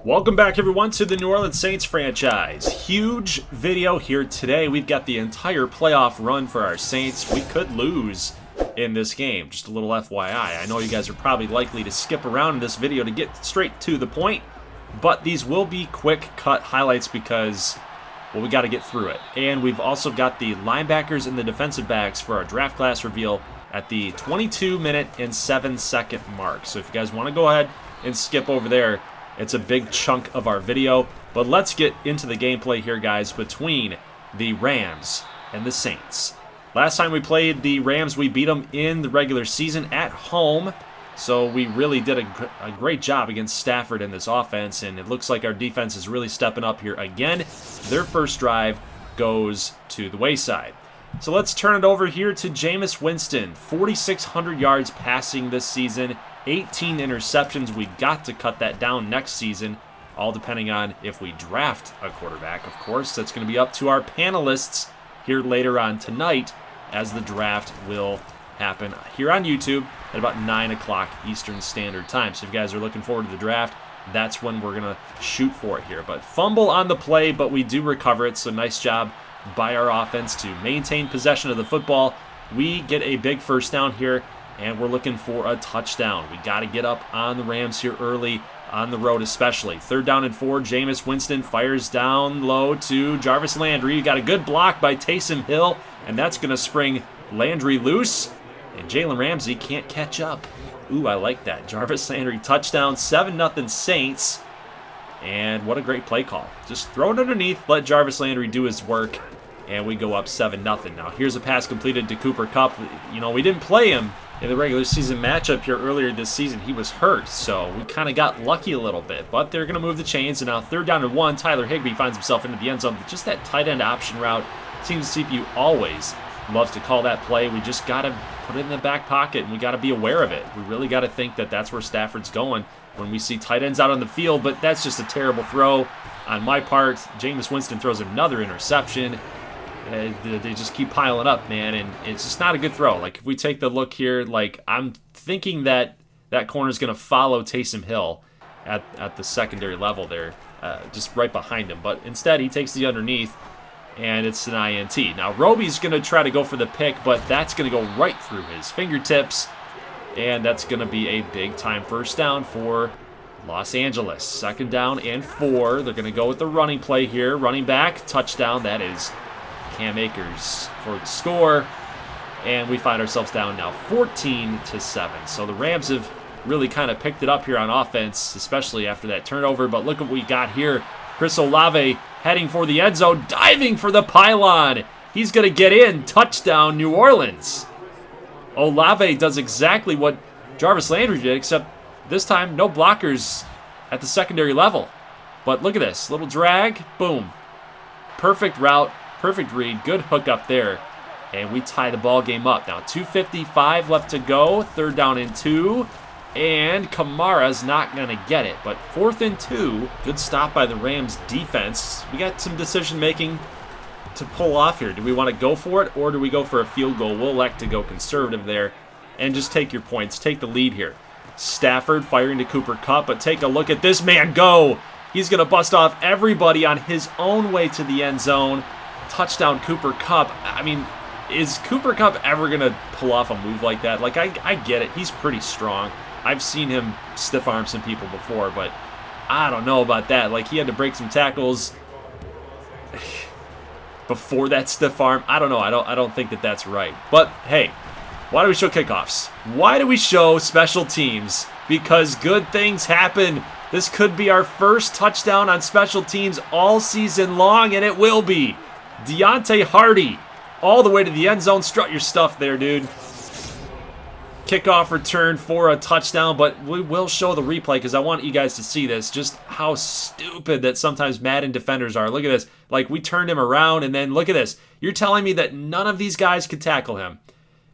Welcome back, everyone, to the New Orleans Saints franchise. Huge video here today. We've got the entire playoff run for our Saints. We could lose in this game. Just a little FYI. I know you guys are probably likely to skip around in this video to get straight to the point, but these will be quick cut highlights because, well, we got to get through it. And we've also got the linebackers and the defensive backs for our draft class reveal at the 22-minute and 7-second mark. So if you guys want to go ahead and skip over there, it's a big chunk of our video. But let's get into the gameplay here, guys, between the Rams and the Saints. Last time we played the Rams, we beat them in the regular season at home. So we really did a great job against Stafford in this offense, and it looks like our defense is really stepping up here again. Their first drive goes to the wayside. So let's turn it over here to Jameis Winston. 4,600 yards passing this season, 18 interceptions. We got to cut that down next season, all depending on if we draft a quarterback. Of course, that's going to be up to our panelists here later on tonight, as the draft will happen here on YouTube at about 9 o'clock Eastern Standard Time. So if you guys are looking forward to the draft, that's when we're going to shoot for it here. But fumble on the play, but we do recover it, so nice job by our offense to maintain possession of the football. We get a big first down here, and we're looking for a touchdown. We got to get up on the Rams here early, on the road especially. 3rd down and 4, Jameis Winston fires down low to Jarvis Landry. You got a good block by Taysom Hill, and that's going to spring Landry loose, and Jalen Ramsey can't catch up. Ooh, I like that. Jarvis Landry touchdown, 7-0 Saints. And what a great play call. Just throw it underneath, let Jarvis Landry do his work, and we go up 7-0. Now, here's a pass completed to Cooper Kupp. You know, we didn't play him in the regular season matchup here earlier this season. He was hurt, so we kind of got lucky a little bit. But they're going to move the chains, and now 3rd down and 1. Tyler Higbee finds himself into the end zone. Just that tight end option route seems CPU always loves to call that play. We just got to put it in the back pocket, and we got to be aware of it. We really got to think that that's where Stafford's going when we see tight ends out on the field, but that's just a terrible throw on my part. Jameis Winston throws another interception. They just keep piling up, man, and it's just not a good throw. Like, if we take the look here, like, I'm thinking that that corner is going to follow Taysom Hill at the secondary level there, just right behind him, but instead he takes the underneath, and it's an INT. Now, Roby's going to try to go for the pick, but that's going to go right through his fingertips, and that's going to be a big-time first down for Los Angeles. 2nd down and 4. They're going to go with the running play here. Running back, touchdown. That is Cam Akers for the score, and we find ourselves down now 14-7. So the Rams have really kind of picked it up here on offense, especially after that turnover, but look at what we got here. Chris Olave heading for the end zone, diving for the pylon. He's going to get in. Touchdown, New Orleans. Olave does exactly what Jarvis Landry did, except this time no blockers at the secondary level. But look at this. Little drag. Boom. Perfect route. Perfect read. Good hook up there. And we tie the ball game up. Now 2:55 left to go. 3rd down and 2. And Kamara's not going to get it. But 4th and 2. Good stop by the Rams defense. We got some decision making to pull off here. Do we want to go for it, or do we go for a field goal? We'll elect to go conservative there and just take your points. Take the lead here. Stafford firing to Cooper Kupp, but take a look at this man go. He's going to bust off everybody on his own way to the end zone. Touchdown, Cooper Kupp. I mean, is Cooper Kupp ever going to pull off a move like that? Like, I get it. He's pretty strong. I've seen him stiff arm some people before, but I don't know about that. Like, he had to break some tackles before that stiff arm. I don't know. I don't think that that's right. But hey, why do we show kickoffs? Why do we show special teams? Because good things happen. This could be our first touchdown on special teams all season long, and it will be. Deontay Hardy all the way to the end zone. Strut your stuff there, dude. Kickoff return for a touchdown, but we will show the replay because I want you guys to see this, just how stupid that sometimes Madden defenders are. Look at this. Like, we turned him around, and then look at this. You're telling me that none of these guys could tackle him.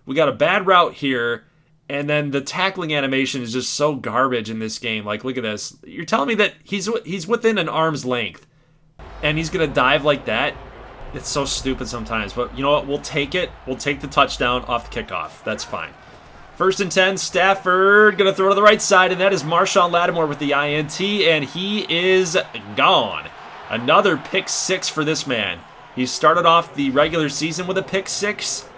We got a bad route here, and then the tackling animation is just so garbage in this game. Like, look at this. You're telling me that he's within an arm's length, and he's going to dive like that? It's so stupid sometimes, but you know what? We'll take it. We'll take the touchdown off the kickoff. That's fine. First and 10, Stafford going to throw to the right side, and that is Marshawn Lattimore with the INT, and he is gone. Another pick 6 for this man. He started off the regular season with a pick 6.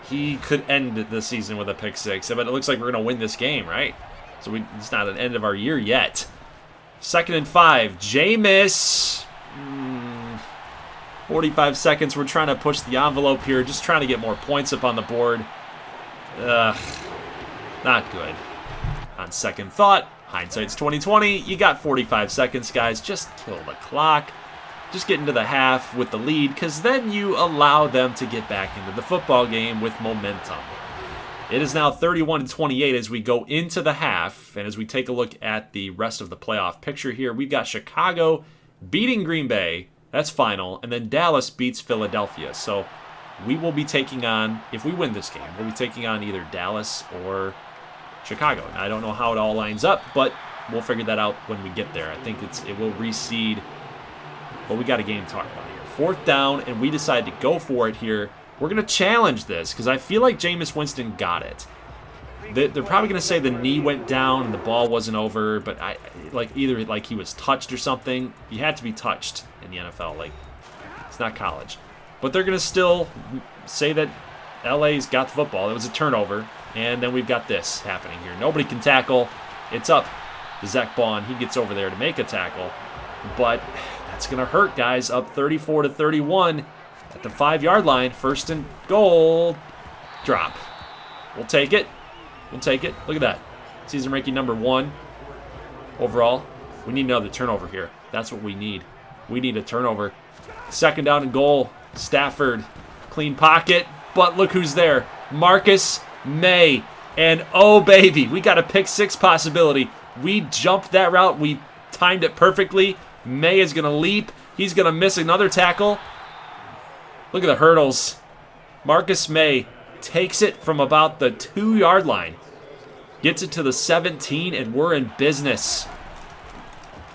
He could end the season with a pick 6, but it looks like we're going to win this game, right? So it's not an end of our year yet. Second and 5, Jameis. 45 seconds. We're trying to push the envelope here, just trying to get more points up on the board. Not good. On second thought, hindsight's 20/20. You got 45 seconds, guys. Just kill the clock. Just get into the half with the lead, because then you allow them to get back into the football game with momentum. It is now 31-28 as we go into the half, and as we take a look at the rest of the playoff picture here, we've got Chicago beating Green Bay. That's final, and then Dallas beats Philadelphia. So we will be taking on, if we win this game, we'll be taking on either Dallas or Chicago. And I don't know how it all lines up, but we'll figure that out when we get there. I think it will reseed. But we got a game to talk about here. Fourth down, and we decide to go for it here. We're going to challenge this because I feel like Jameis Winston got it. They're probably going to say the knee went down and the ball wasn't over, but either he was touched or something. You had to be touched in the NFL. Like, it's not college. But they're going to still say that LA's got the football. It was a turnover, and then we've got this happening here. Nobody can tackle. It's up to Zach Bond. He gets over there to make a tackle, but that's going to hurt, guys. Up 34-31 at the 5-yard line. First and goal. Drop. We'll take it. We'll take it. Look at that. Season ranking number 1 overall. We need another turnover here. That's what we need. We need a turnover. Second down and goal. Stafford. Clean pocket. But look who's there. Marcus May. And oh, baby, we got a pick 6 possibility. We jumped that route. We timed it perfectly. May is going to leap. He's going to miss another tackle. Look at the hurdles. Marcus May takes it from about the 2-yard line. Gets it to the 17, and we're in business.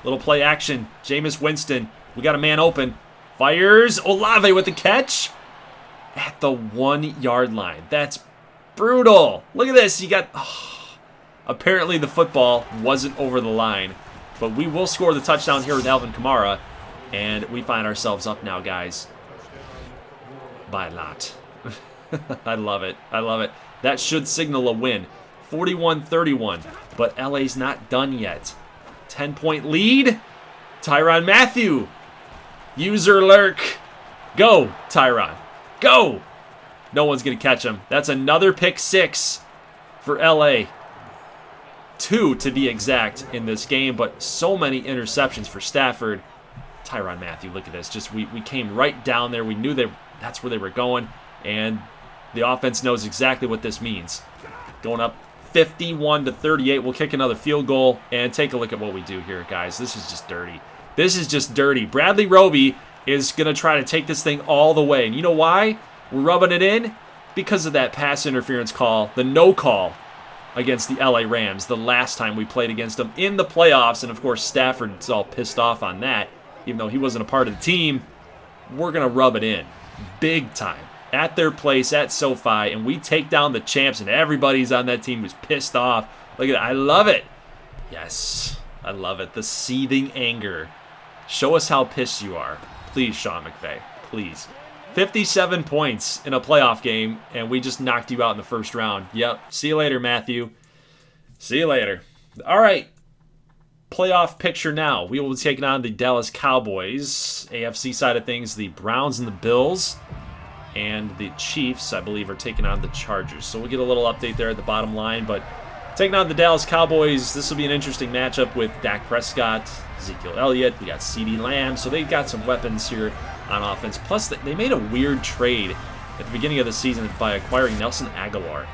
Little play action. Jameis Winston. We got a man open. Fires. Olave with the catch. At the 1-yard line. That's brutal. Look at this. You got... apparently the football wasn't over the line. But we will score the touchdown here with Alvin Kamara. And we find ourselves up now, guys. By a lot. I love it. I love it. That should signal a win. 41-31. But LA's not done yet. 10-point lead. Tyrann Mathieu. User lurk. Go, Tyrann. Go. No one's going to catch him. That's another pick 6 for LA. 2 to be exact in this game, but so many interceptions for Stafford. Tyrann Mathieu, look at this. Just we came right down there. We knew that's where they were going, and the offense knows exactly what this means. Going up 51-38. We'll kick another field goal, and take a look at what we do here, guys. This is just dirty. This is just dirty. Bradley Roby is going to try to take this thing all the way, and you know why? We're rubbing it in because of that pass interference call, the no call against the LA Rams the last time we played against them in the playoffs, and of course Stafford's all pissed off on that, even though he wasn't a part of the team. We're going to rub it in big time at their place at SoFi, and we take down the champs, and everybody's on that team who's pissed off. Look at it. I love it. Yes, I love it. The seething anger. Show us how pissed you are. Please, Sean McVay. Please. 57 points in a playoff game, and we just knocked you out in the first round. Yep. See you later, Matthew. See you later. All right. Playoff picture now. We will be taking on the Dallas Cowboys. AFC side of things, the Browns and the Bills. And the Chiefs, I believe, are taking on the Chargers. So we'll get a little update there at the bottom line. But taking on the Dallas Cowboys, this will be an interesting matchup with Dak Prescott, Ezekiel Elliott. We got CeeDee Lamb. So they've got some weapons here on offense. Plus, they made a weird trade at the beginning of the season by acquiring Nelson Aguilar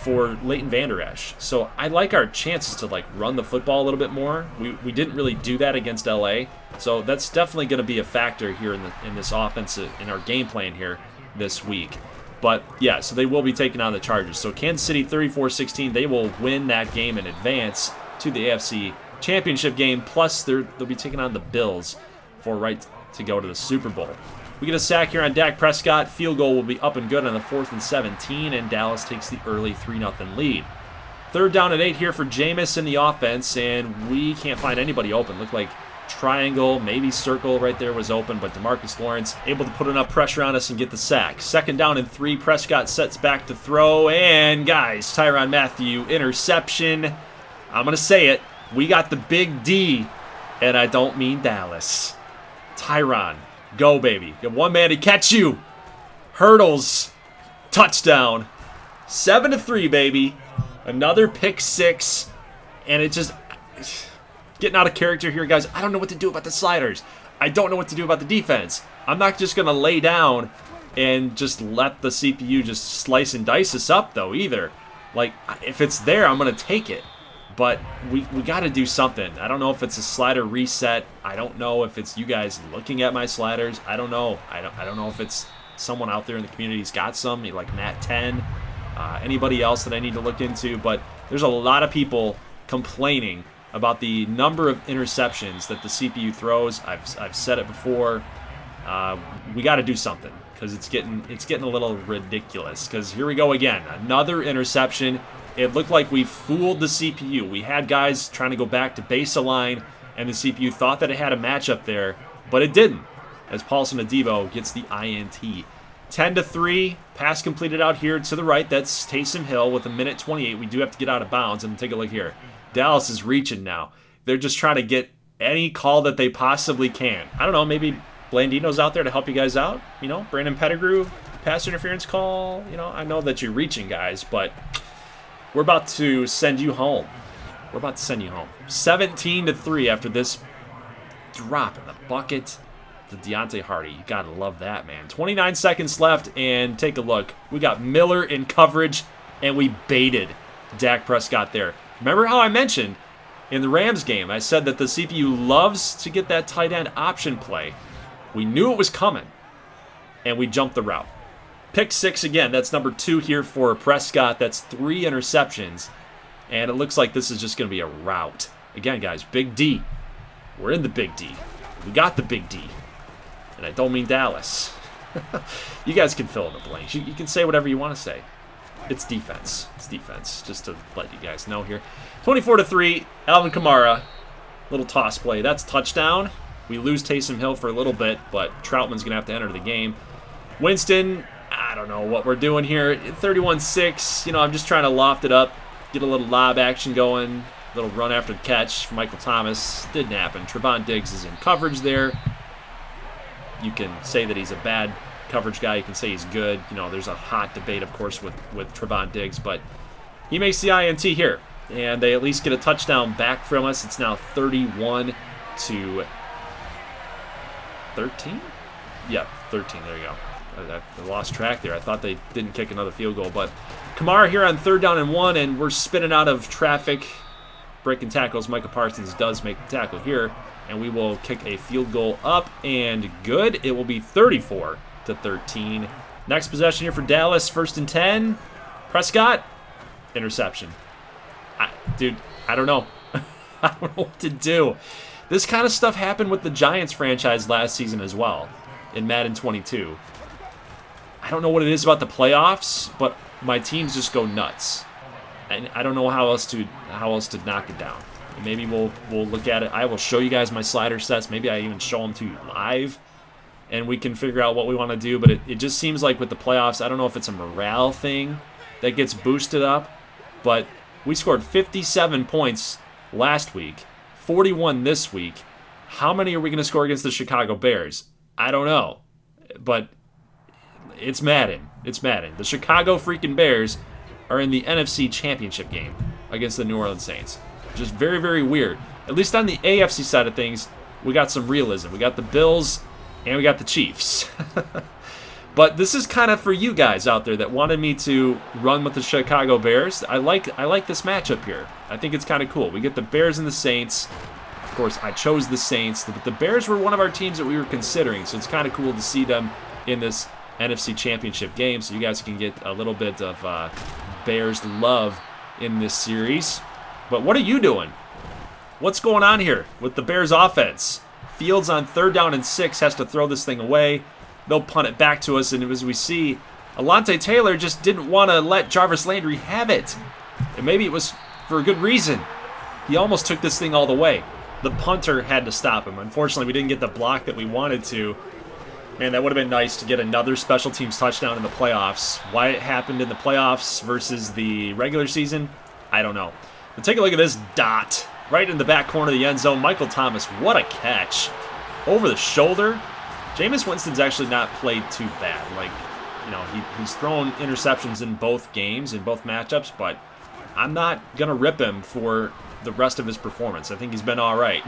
for Leighton Vander Esch. So I like our chances to run the football a little bit more. We didn't really do that against LA. So that's definitely going to be a factor here in this offense, in our game plan here this week. But yeah, so they will be taking on the Chargers. So Kansas City 34-16, they will win that game and advance to the AFC Championship game. Plus they'll be taking on the Bills for right to go to the Super Bowl. We get a sack here on Dak Prescott. Field goal will be up and good on the 4th and 17, and Dallas takes the early 3-0 lead. 3rd down and 8 here for Jameis in the offense, and we can't find anybody open. Looked like triangle, maybe circle right there was open, but DeMarcus Lawrence able to put enough pressure on us and get the sack. 2nd down and 3, Prescott sets back to throw, and guys, Tyrann Mathieu, interception. I'm going to say it. We got the big D, and I don't mean Dallas. Tyrann, go baby. Get one man to catch you. Hurdles, touchdown. 7-3, baby. Another pick 6, and it just... Getting out of character here, guys. I don't know what to do about the sliders. I don't know what to do about the defense. I'm not just going to lay down and just let the CPU just slice and dice us up, though, either. Like, if it's there, I'm going to take it. But we got to do something. I don't know if it's a slider reset. I don't know if it's you guys looking at my sliders. I don't know. I don't know if it's someone out there in the community's got some, like Matt 10, anybody else that I need to look into. But there's a lot of people complaining about the number of interceptions that the CPU throws. I've said it before. We got to do something because it's getting a little ridiculous. Because here we go again, another interception. It looked like we fooled the CPU. We had guys trying to go back to base align, and the CPU thought that it had a matchup there, but it didn't. As Paulson Adebo gets the INT. 10-3, pass completed out here to the right. That's Taysom Hill with 1:28. We do have to get out of bounds, and take a look here. Dallas is reaching now. They're just trying to get any call that they possibly can. I don't know, maybe Blandino's out there to help you guys out. You know, Brandon Pettigrew, pass interference call. You know, I know that you're reaching, guys, but we're about to send you home. We're about to send you home. 17-3 after this drop in the bucket to Deontay Hardy. You got to love that, man. 29 seconds left, and take a look. We got Miller in coverage, and we baited Dak Prescott there. Remember how I mentioned in the Rams game, I said that the CPU loves to get that tight end option play. We knew it was coming, and we jumped the route. Pick 6 again. That's number 2 here for Prescott. That's 3 interceptions, and it looks like this is just going to be a rout. Again, guys, big D. We're in the big D. We got the big D, and I don't mean Dallas. You guys can fill in the blanks. You can say whatever you want to say. It's defense. It's defense, just to let you guys know here. 24-3, Alvin Kamara. Little toss play. That's touchdown. We lose Taysom Hill for a little bit, but Troutman's going to have to enter the game. Winston, I don't know what we're doing here. 31-6. You know, I'm just trying to loft it up, get a little lob action going, a little run after the catch for Michael Thomas. Didn't happen. Trevon Diggs is in coverage there. You can say that he's a bad coverage guy. You can say he's good. You know, there's a hot debate, of course, with Trevon Diggs, but he makes the INT here, and they at least get a touchdown back from us. It's now 31-13. Yep, 13. There you go. I lost track there. I thought they didn't kick another field goal, but Kamara here on 3rd down and 1, and we're spinning out of traffic, breaking tackles. Micah Parsons does make the tackle here, and we will kick a field goal up and good. It will be 34-13. Next possession here for Dallas, 1st and 10. Prescott, interception. Dude, I don't know. I don't know what to do. This kind of stuff happened with the Giants franchise last season as well, in Madden 22. I don't know what it is about the playoffs, but my teams just go nuts, and I don't know how else to knock it down. Maybe we'll look at it. I will show you guys my slider sets. Maybe I even show them to you live, and we can figure out what we want to do. But it just seems like with the playoffs, I don't know if it's a morale thing that gets boosted up, but we scored 57 points last week, 41 this week. How many are we going to score against the Chicago Bears? I don't know, but it's Madden. It's Madden. The Chicago freaking Bears are in the NFC Championship game against the New Orleans Saints. Just very, very weird. At least on the AFC side of things, we got some realism. We got the Bills and we got the Chiefs. But this is kind of for you guys out there that wanted me to run with the Chicago Bears. I like this matchup here. I think it's kind of cool. We get the Bears and the Saints. Of course, I chose the Saints, but the Bears were one of our teams that we were considering, so it's kind of cool to see them in this NFC Championship game, so you guys can get a little bit of Bears love in this series. But what are you doing? What's going on here with the Bears offense? Fields on 3rd down and 6 has to throw this thing away. They'll punt it back to us, and as we see, Alontae Taylor just didn't want to let Jarvis Landry have it. And maybe it was for a good reason. He almost took this thing all the way. The punter had to stop him. Unfortunately, we didn't get the block that we wanted to. Man, that would have been nice to get another special teams touchdown in the playoffs. Why it happened in the playoffs versus the regular season, I don't know. But take a look at this dot right in the back corner of the end zone. Michael Thomas, what a catch. Over the shoulder. Jameis Winston's actually not played too bad. Like, you know, he's thrown interceptions in both games, in both matchups, but I'm not going to rip him for the rest of his performance. I think he's been all right.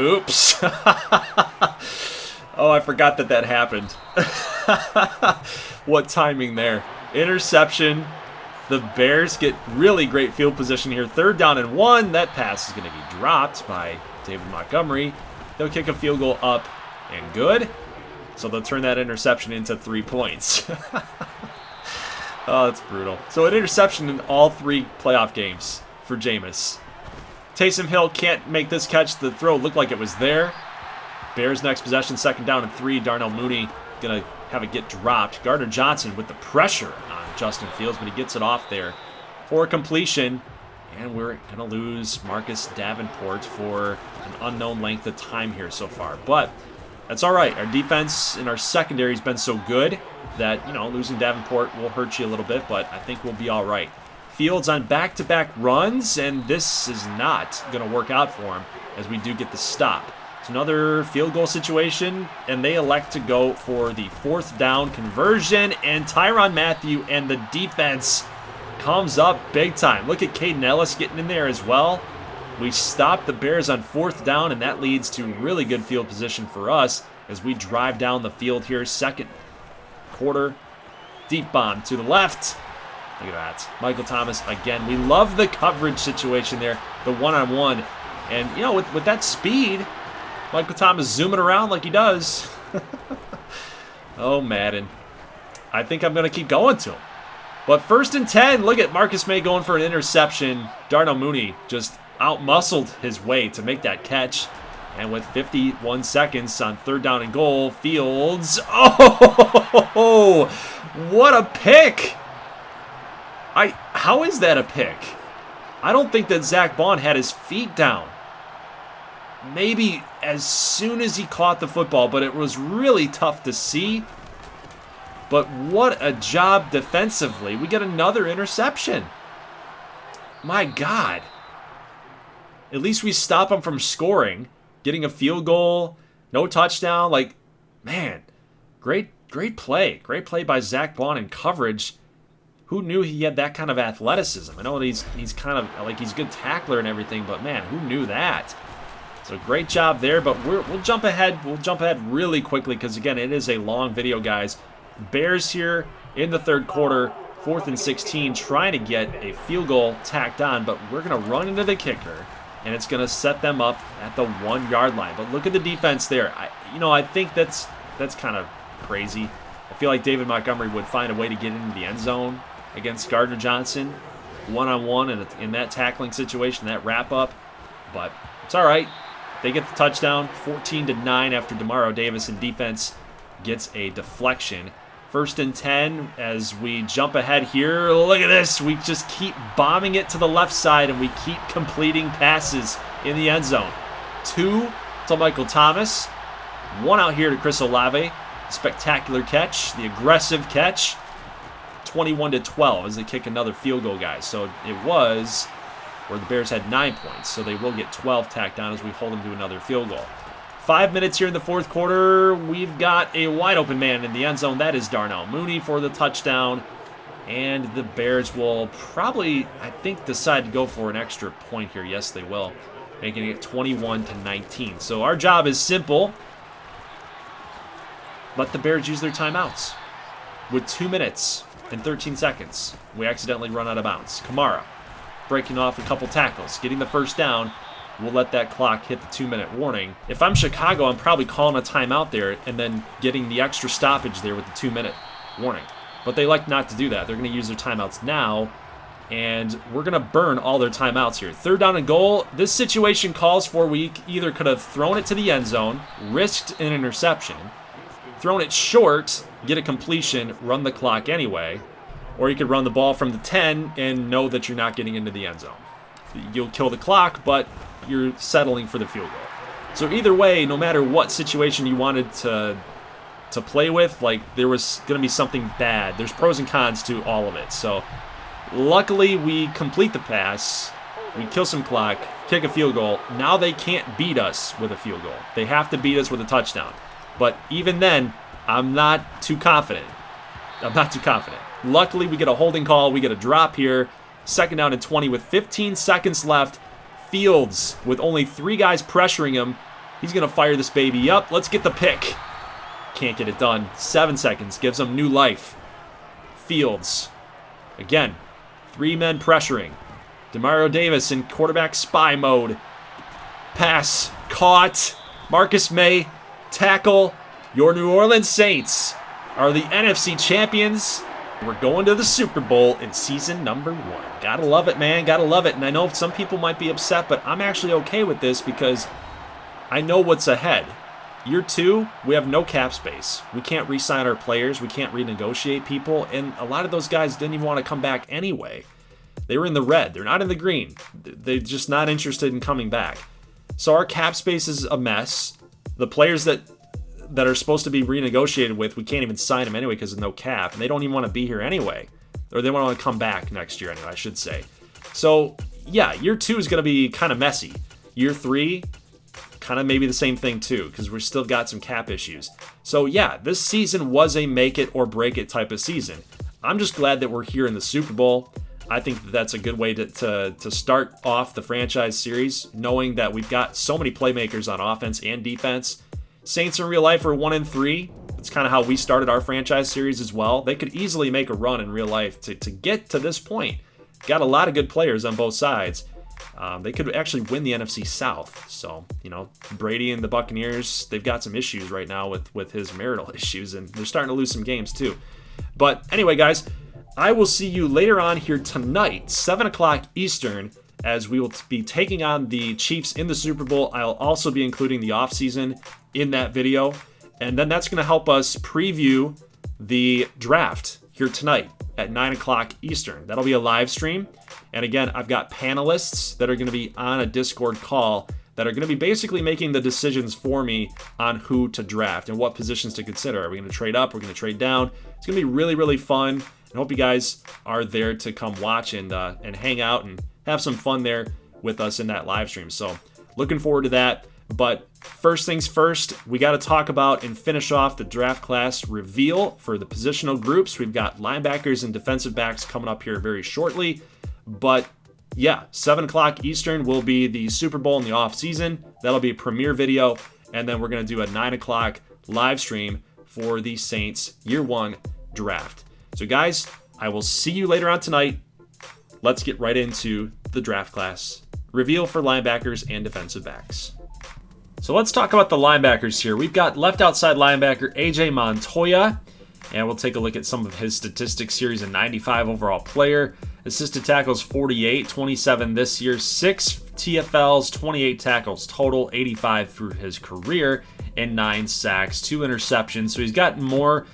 Oops. Oh, I forgot that happened. What timing there. Interception. The Bears get really great field position here. 3rd down and 1. That pass is going to be dropped by David Montgomery. They'll kick a field goal up and good. So they'll turn that interception into 3 points. Oh, that's brutal. So an interception in all 3 playoff games for Jameis. Taysom Hill can't make this catch. The throw looked like it was there. Bears next possession, 2nd down and 3. Darnell Mooney going to have it get dropped. Gardner Johnson with the pressure on Justin Fields, but he gets it off there for a completion. And we're going to lose Marcus Davenport for an unknown length of time here so far. But that's all right. Our defense in our secondary has been so good that, you know, losing Davenport will hurt you a little bit, but I think we'll be all right. Fields on back-to-back runs, and this is not going to work out for him as we do get the stop. It's another field goal situation, and they elect to go for the 4th down conversion, and Tyrann Mathieu and the defense comes up big time. Look at Caden Ellis getting in there as well. We stop the Bears on 4th down, and that leads to really good field position for us as we drive down the field here. 2nd quarter, deep bomb to the left. Look at that. Michael Thomas again. We love the coverage situation there, the one-on-one. And, you know, with that speed, Michael Thomas zooming around like he does. Oh, Madden. I think I'm going to keep going to him. But 1st and 10, look at Marcus May going for an interception. Darnell Mooney just out-muscled his way to make that catch. And with 51 seconds on 3rd down and goal, Fields. Oh, what a pick. How is that a pick? I don't think that Zach Bond had his feet down. Maybe as soon as he caught the football, but it was really tough to see. But what a job defensively. We get another interception. My God. At least we stop him from scoring, getting a field goal, no touchdown. Like, man, great play. Great play by Zach Bond in coverage. Who knew he had that kind of athleticism? I know he's kind of like he's a good tackler and everything, but man, who knew that? So great job there, but we'll jump ahead. We'll jump ahead really quickly because, again, it is a long video, guys. Bears here in the 3rd quarter, 4th and 16, trying to get a field goal tacked on, but we're going to run into the kicker, and it's going to set them up at the 1-yard line. But look at the defense there. I think that's kind of crazy. I feel like David Montgomery would find a way to get into the end zone against Gardner Johnson, one-on-one in that tackling situation, that wrap-up. But it's all right. They get the touchdown, 14-9 after Demario Davis in defense gets a deflection. 1st and 10 as we jump ahead here. Look at this. We just keep bombing it to the left side, and we keep completing passes in the end zone. 2 to Michael Thomas. 1 out here to Chris Olave. Spectacular catch. The aggressive catch. 21-12 as they kick another field goal, guys. So it was where the Bears had 9 points. So they will get 12 tacked on as we hold them to another field goal. 5 minutes here in the 4th quarter. We've got a wide open man in the end zone. That is Darnell Mooney for the touchdown. And the Bears will probably, I think, decide to go for an extra point here. Yes, they will. Making it 21-19. So our job is simple. Let the Bears use their timeouts. With 2 minutes and 13 seconds, we accidentally run out of bounds. Kamara breaking off a couple tackles, getting the 1st down. We'll let that clock hit the 2-minute warning. If I'm Chicago, I'm probably calling a timeout there and then getting the extra stoppage there with the 2-minute warning. But they like not to do that. They're going to use their timeouts now, and we're going to burn all their timeouts here. 3rd down and goal. This situation calls for we either could have thrown it to the end zone, risked an interception, thrown it short, get a completion, run the clock anyway, or you could run the ball from the 10 and know that you're not getting into the end zone. You'll kill the clock, but you're settling for the field goal. So either way, no matter what situation you wanted to play with, like, there was going to be something bad. There's pros and cons to all of it. So luckily we complete the pass, we kill some clock, kick a field goal. Now they can't beat us with a field goal. They have to beat us with a touchdown. But even then, I'm not too confident. Luckily, we get a holding call. We get a drop here. 2nd down and 20 with 15 seconds left. Fields with only 3 guys pressuring him. He's going to fire this baby up. Let's get the pick. Can't get it done. 7 seconds. Gives him new life. Fields. Again, 3 men pressuring. Demario Davis in quarterback spy mode. Pass. Caught. Marcus May. Tackle. Your New Orleans Saints are the NFC champions. We're going to the Super Bowl in season number 1. Gotta love it, man. Gotta love it. And I know some people might be upset, but I'm actually okay with this because I know what's ahead. Year 2, we have no cap space. We can't re-sign our players. We can't renegotiate people. And a lot of those guys didn't even want to come back anyway. They were in the red. They're not in the green. They're just not interested in coming back. So our cap space is a mess. The players that are supposed to be renegotiated with, we can't even sign them anyway because of no cap. And they don't even want to be here anyway. Or they want to come back next year anyway, I should say. So, yeah, year 2 is going to be kind of messy. Year 3, kind of maybe the same thing too, because we've still got some cap issues. So, yeah, this season was a make it or break it type of season. I'm just glad that we're here in the Super Bowl. I think that that's a good way to start off the franchise series, knowing that we've got so many playmakers on offense and defense. Saints in real life are 1-3. It's kind of how we started our franchise series as well. They could easily make a run in real life to get to this point. Got a lot of good players on both sides. They could actually win the NFC South. So, you know, Brady and the Buccaneers, they've got some issues right now with his marital issues, and they're starting to lose some games too. But anyway, guys, I will see you later on here tonight, 7 o'clock Eastern, as we will be taking on the Chiefs in the Super Bowl. I'll also be including the offseason in that video. And then that's going to help us preview the draft here tonight at 9 o'clock Eastern. That'll be a live stream. And again, I've got panelists that are going to be on a Discord call that are going to be basically making the decisions for me on who to draft and what positions to consider. Are we going to trade up? We're going to trade down. It's going to be really, really fun. I hope you guys are there to come watch and hang out and have some fun there with us in that live stream. So looking forward to that. But first things first, we got to talk about and finish off the draft class reveal for the positional groups. We've got linebackers and defensive backs coming up here very shortly. But yeah, 7 o'clock Eastern will be the Super Bowl in the off season. That'll be a premiere video. And then we're going to do a 9 o'clock live stream for the Saints Year 1 draft. So guys, I will see you later on tonight. Let's get right into the draft class reveal for linebackers and defensive backs. So let's talk about the linebackers here. We've got left outside linebacker AJ Montoya, and we'll take a look at some of his statistics here. He's a 95 overall player. Assisted tackles 48, 27 this year, 6 TFLs, 28 tackles total, 85 through his career, and 9 sacks, 2 interceptions. So he's gotten more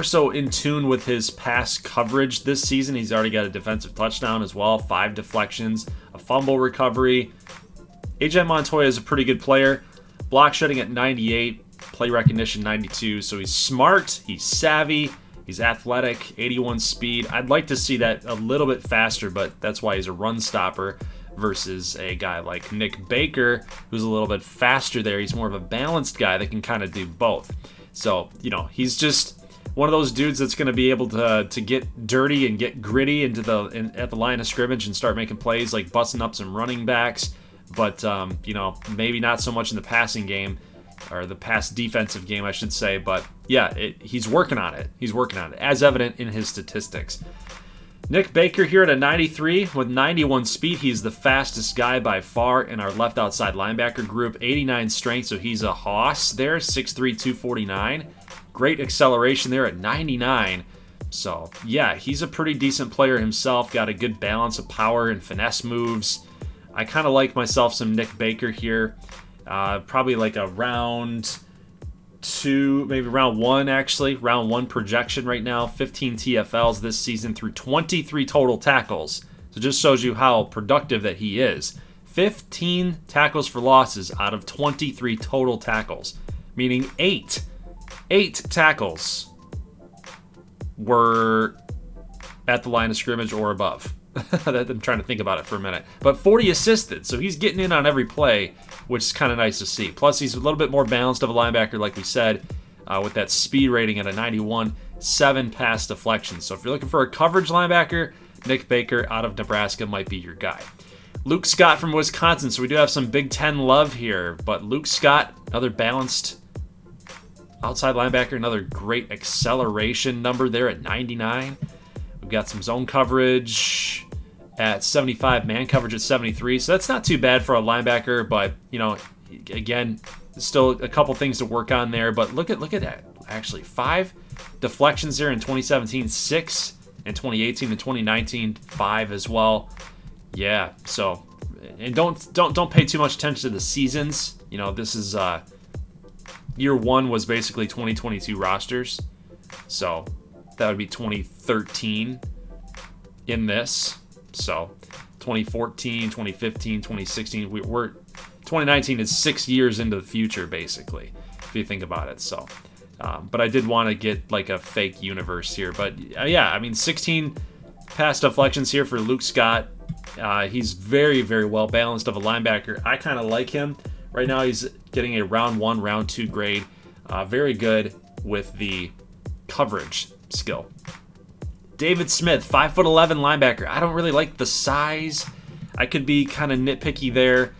so in tune with his pass coverage this season. He's already got a defensive touchdown as well, 5 deflections, a fumble recovery. AJ Montoya is a pretty good player. Block shedding at 98, play recognition 92. So he's smart, he's savvy, he's athletic, 81 speed. I'd like to see that a little bit faster, but that's why he's a run stopper versus a guy like Nick Baker, who's a little bit faster there. He's more of a balanced guy that can kind of do both. So, you know, he's just one of those dudes that's going to be able to get dirty and get gritty at the line of scrimmage and start making plays, like busting up some running backs. But, you know, maybe not so much in the passing game, or the pass defensive game, I should say. But, yeah, he's working on it. He's working on it, as evident in his statistics. Nick Baker here at a 93 with 91 speed. He's the fastest guy by far in our left outside linebacker group. 89 strength, so he's a hoss there, 6'3", 249. Great acceleration there at 99. So, yeah, he's a pretty decent player himself. Got a good balance of power and finesse moves. I kind of like myself some Nick Baker here. Probably like a round 2, maybe round 1 actually. Round 1 projection right now. 15 TFLs this season through 23 total tackles. So it just shows you how productive that he is. 15 tackles for losses out of 23 total tackles. Meaning 8 tackles were at the line of scrimmage or above. I'm trying to think about it for a minute. But 40 assisted, so he's getting in on every play, which is kind of nice to see. Plus, he's a little bit more balanced of a linebacker, like we said, with that speed rating at a 91, 7 pass deflections. So if you're looking for a coverage linebacker, Nick Baker out of Nebraska might be your guy. Luke Scott from Wisconsin, so we do have some Big Ten love here. But Luke Scott, another balanced outside linebacker, another great acceleration number there at 99. We've got some zone coverage at 75, man coverage at 73. So that's not too bad for a linebacker, but, you know, again, still a couple things to work on there. But look at that. Actually, 5 deflections there in 2017, 6 in 2018 and 2019, 5 as well. Yeah, so, and don't pay too much attention to the seasons. You know, this is year 1 was basically 2022 rosters. So that would be 2013 in this. So 2014, 2015, 2016, we're 2019 is 6 years into the future, basically, if you think about it. So, but I did want to get like a fake universe here. But yeah, I mean, 16 pass deflections here for Luke Scott. He's very, very well balanced of a linebacker. I kind of like him. Right now he's getting a round 1, round 2 grade. Very good with the coverage skill. David Smith, 5'11" linebacker. I don't really like the size. I could be kind of nitpicky there.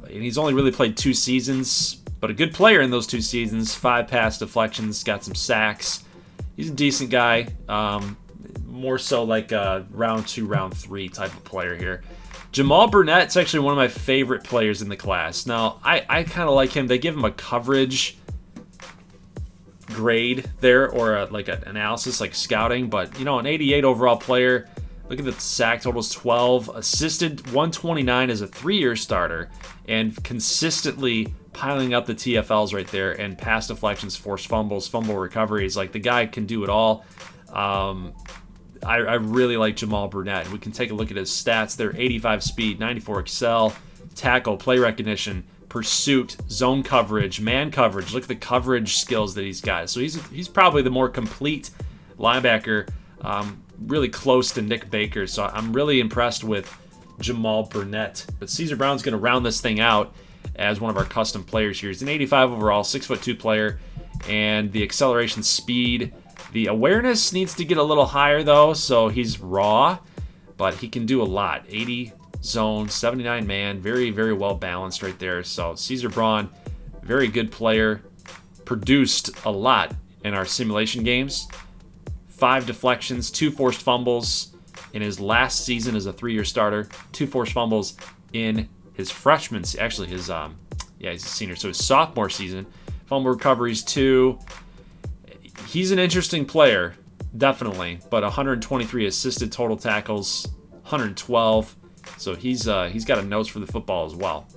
And he's only really played 2 seasons, but a good player in those 2 seasons. 5 pass deflections, got some sacks. He's a decent guy. More so like a round 2, round 3 type of player here. Jamal Burnett's actually one of my favorite players in the class. Now, I kind of like him. They give him a coverage grade there, or an analysis like scouting, but you know, an 88 overall player. Look at the sack totals: 12, assisted 129 as a 3-year starter, and consistently piling up the TFLs right there, and pass deflections, forced fumbles, fumble recoveries. Like, the guy can do it all. I really like Jamal Burnett. We can take a look at his stats. They're 85 speed, 94 excel, tackle, play recognition, pursuit, zone coverage, man coverage. Look at the coverage skills that he's got. So he's probably the more complete linebacker, really close to Nick Baker. So I'm really impressed with Jamal Burnett. But Caesar Brown's going to round this thing out as one of our custom players here. He's an 85 overall, 6'2" player, and the acceleration, speed, the awareness needs to get a little higher though. So he's raw, but he can do a lot. 80 zone, 79 man, very, very well balanced right there. So Caesar Braun, very good player, produced a lot in our simulation games. 5 deflections, 2 forced fumbles in his last season as a 3-year starter, 2 forced fumbles in his freshman, actually his, he's a senior, so his sophomore season. Fumble recoveries 2. He's an interesting player, definitely, but 123 assisted total tackles, 112. So he's got a nose for the football as well.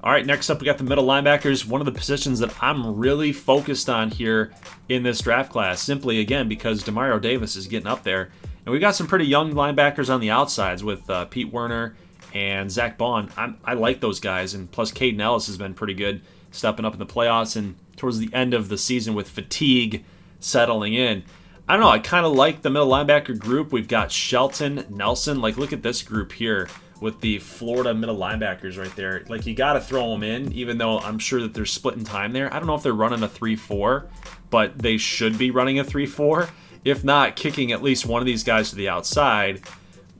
All right, next up we got the middle linebackers, one of the positions that I'm really focused on here in this draft class, simply, again, because Demario Davis is getting up there. And we've got some pretty young linebackers on the outsides with Pete Werner and Zach Bond. I like those guys, and plus Caden Ellis has been pretty good, stepping up in the playoffs and towards the end of the season with fatigue settling in. I don't know, I kind of like the middle linebacker group. We've got Shelton, Nelson. Like, look at this group here with the Florida middle linebackers right there. Like, you got to throw them in, even though I'm sure that they're splitting time there. I don't know if they're running a 3-4, but they should be running a 3-4. If not, kicking at least one of these guys to the outside.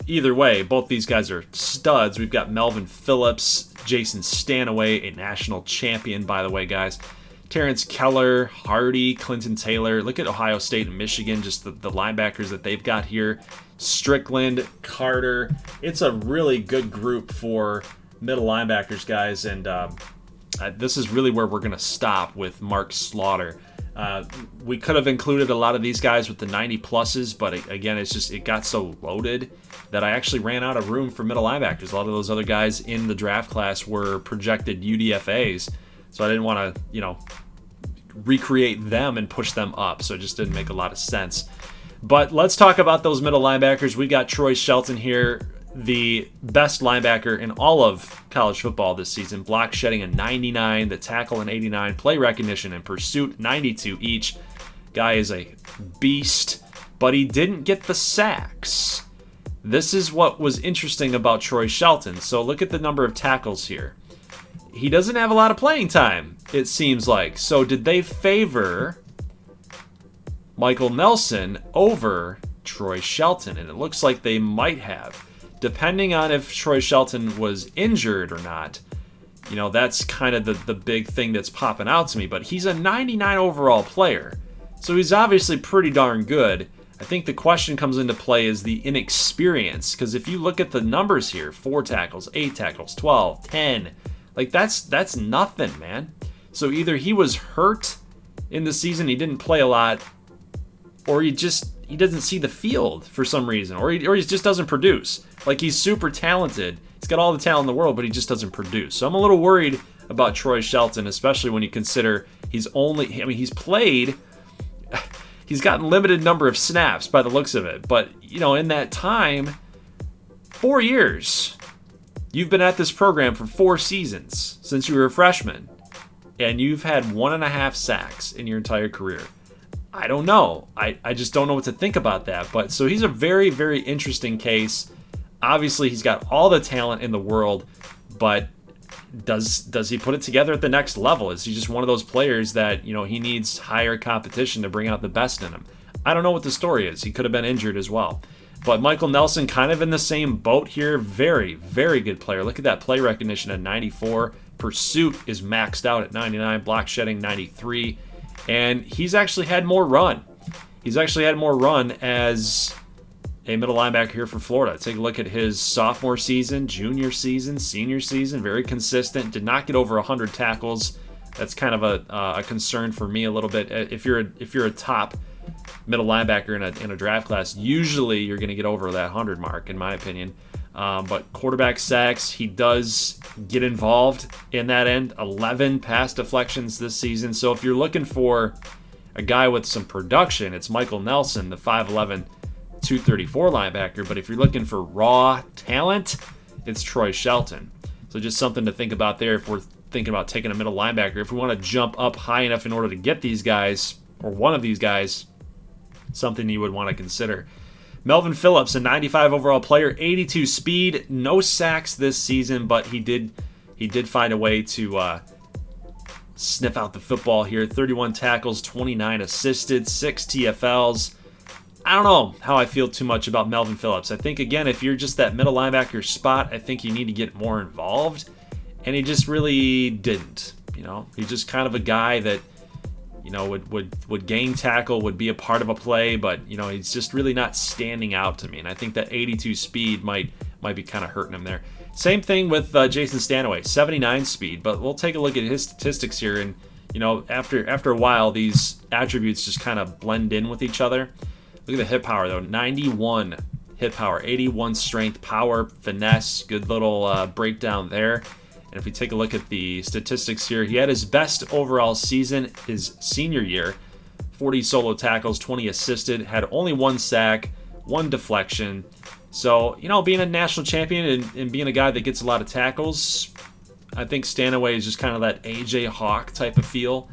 Either way, both these guys are studs. We've got Melvin Phillips, Jason Stanaway, a national champion, by the way, guys. Terrence Keller, Hardy, Clinton Taylor. Look at Ohio State and Michigan, just the linebackers that they've got here. Strickland, Carter. It's a really good group for middle linebackers, guys, and this is really where we're going to stop with Mark Slaughter. We could have included a lot of these guys with the 90 pluses, but again, it got so loaded that I actually ran out of room for middle linebackers. A lot of those other guys in the draft class were projected UDFAs, so I didn't want to, recreate them and push them up. So it just didn't make a lot of sense. But let's talk about those middle linebackers. We got Troy Shelton here, the best linebacker in all of college football this season. Block shedding a 99, the tackle an 89, play recognition and pursuit 92 each. Guy is a beast, but he didn't get the sacks. This is what was interesting about Troy Shelton. So look at the number of tackles here. He doesn't have a lot of playing time, it seems like. So did they favor Michael Nelson over Troy Shelton? And it looks like they might have. Depending on if Troy Shelton was injured or not, you know, that's kind of the big thing that's popping out to me. But he's a 99 overall player, so he's obviously pretty darn good. I think the question comes into play is the inexperience, because if you look at the numbers here, 4 tackles, 8 tackles, 12, 10, like that's nothing, man. So either he was hurt in the season, he didn't play a lot, or he doesn't see the field for some reason, or he just doesn't produce. Like, he's super talented. He's got all the talent in the world, but he just doesn't produce. So I'm a little worried about Troy Shelton, especially when you consider he's played, he's gotten limited number of snaps by the looks of it. But, you know, in that time, 4 years, you've been at this program for 4 seasons since you were a freshman, and you've had 1.5 sacks in your entire career. I don't know. I just don't know what to think about that. But so he's a very, very interesting case. Obviously, he's got all the talent in the world, but does he put it together at the next level? Is he just one of those players that, you know, he needs higher competition to bring out the best in him? I don't know what the story is. He could have been injured as well. But Michael Nelson kind of in the same boat here. Very, very good player. Look at that play recognition at 94. Pursuit is maxed out at 99. Block shedding 93. And he's actually had more run. He's actually had more run as a middle linebacker here for Florida. Take a look at his sophomore season, junior season, senior season. Very consistent. Did not get over 100 tackles. That's kind of a concern for me a little bit. If you're a top middle linebacker in a draft class, usually you're going to get over that 100 mark, in my opinion. But quarterback sacks, he does get involved in that end. 11 pass deflections this season. So if you're looking for a guy with some production, it's Michael Nelson, the 5'11", 234 linebacker. But if you're looking for raw talent, it's Troy Shelton. So just something to think about there if we're thinking about taking a middle linebacker. If we want to jump up high enough in order to get these guys, or one of these guys, something you would want to consider. Melvin Phillips, a 95 overall player, 82 speed, no sacks this season, but he did find a way to sniff out the football here. 31 tackles, 29 assisted, 6 TFLs. I don't know how I feel too much about Melvin Phillips. I think, again, if you're just that middle linebacker spot, I think you need to get more involved, and he just really didn't. You know, he's just kind of a guy that, you know, would gain tackle, would be a part of a play, but, you know, he's just really not standing out to me. And I think that 82 speed might be kind of hurting him there. Same thing with Jason Stanaway, 79 speed, but we'll take a look at his statistics here. And, you know, after a while, these attributes just kind of blend in with each other. Look at the hit power, though. 91 hit power, 81 strength, power, finesse. Good little breakdown there. And if we take a look at the statistics here, he had his best overall season his senior year. 40 solo tackles, 20 assisted, had only 1 sack, 1 deflection. So, you know, being a national champion and being a guy that gets a lot of tackles, I think Stanaway is just kind of that AJ Hawk type of feel.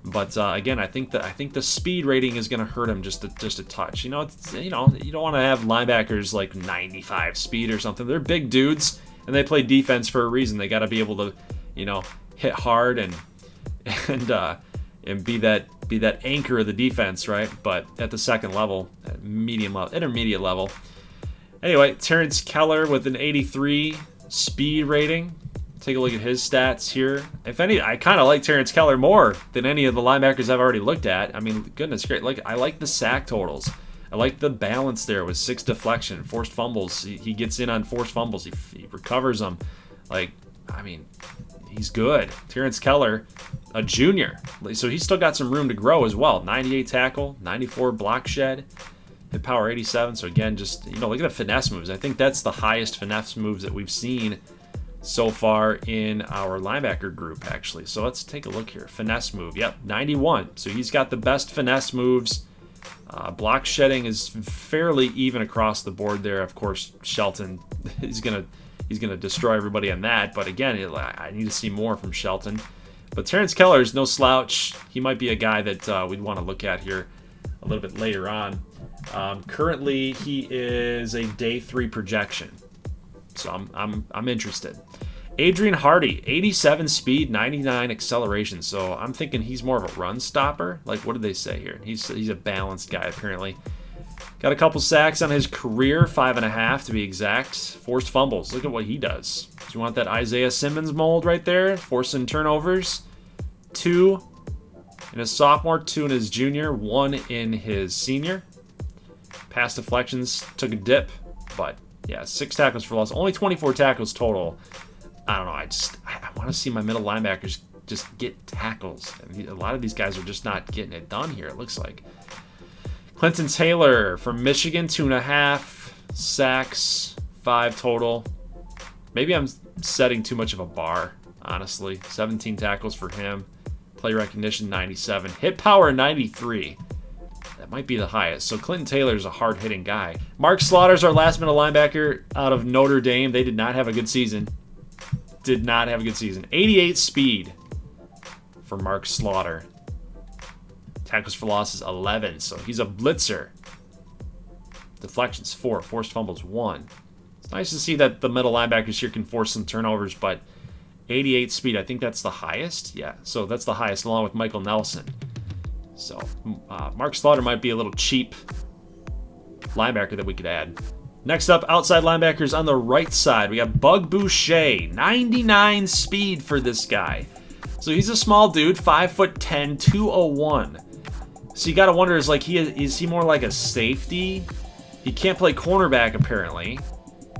But again, I think the speed rating is going to hurt him just a touch. You know, you don't want to have linebackers like 95 speed or something. They're big dudes, and they play defense for a reason. They got to be able to, you know, hit hard and be that anchor of the defense, right? But at the second level, at intermediate level. Anyway, Terrence Keller with an 83 speed rating. Take a look at his stats here. If any, I kind of like Terrence Keller more than any of the linebackers I've already looked at. I mean, goodness great. I like the sack totals. I like the balance there with 6 deflection, forced fumbles. He gets in on forced fumbles. He recovers them. Like, I mean, he's good. Terrence Keller, a junior. So he's still got some room to grow as well. 98 tackle, 94 block shed, hit power 87. So again, just, you know, look at the finesse moves. I think that's the highest finesse moves that we've seen so far in our linebacker group, actually. So let's take a look here. Finesse move. Yep, 91. So he's got the best finesse moves. Block shedding is fairly even across the board there. Of course, Shelton, he's gonna destroy everybody on that. But again, I need to see more from Shelton. But Terrence Keller is no slouch. He might be a guy that we'd want to look at here a little bit later on. Currently, he is a day 3 projection, so I'm interested. Adrian Hardy, 87 speed, 99 acceleration. So I'm thinking he's more of a run stopper. Like, what did they say here? He's a balanced guy, apparently. Got a couple sacks on his career, 5.5 to be exact. Forced fumbles. Look at what he does. Do you want that Isaiah Simmons mold right there? Forcing turnovers. 2 in his sophomore, 2 in his junior, 1 in his senior. Pass deflections took a dip, but yeah, 6 tackles for loss. Only 24 tackles total. I don't know. I want to see my middle linebackers just get tackles. A lot of these guys are just not getting it done here, it looks like. Clinton Taylor from Michigan, 2.5 sacks, 5 total. Maybe I'm setting too much of a bar, honestly. 17 tackles for him. Play recognition, 97. Hit power, 93. That might be the highest. So Clinton Taylor is a hard-hitting guy. Mark Slaughter's our last middle linebacker out of Notre Dame. They did not have a good season. 88 speed for Mark Slaughter. Tackles for losses, 11. So he's a blitzer. Deflections, 4. Forced fumbles, 1. It's nice to see that the middle linebackers here can force some turnovers, but 88 speed, I think that's the highest. Yeah, so that's the highest along with Michael Nelson. So Mark Slaughter might be a little cheap linebacker that we could add. Next up, outside linebackers on the right side. We got Bug Boucher, 99 speed for this guy. So he's a small dude, 5'10", 201. So you got to wonder, is he more like a safety? He can't play cornerback apparently.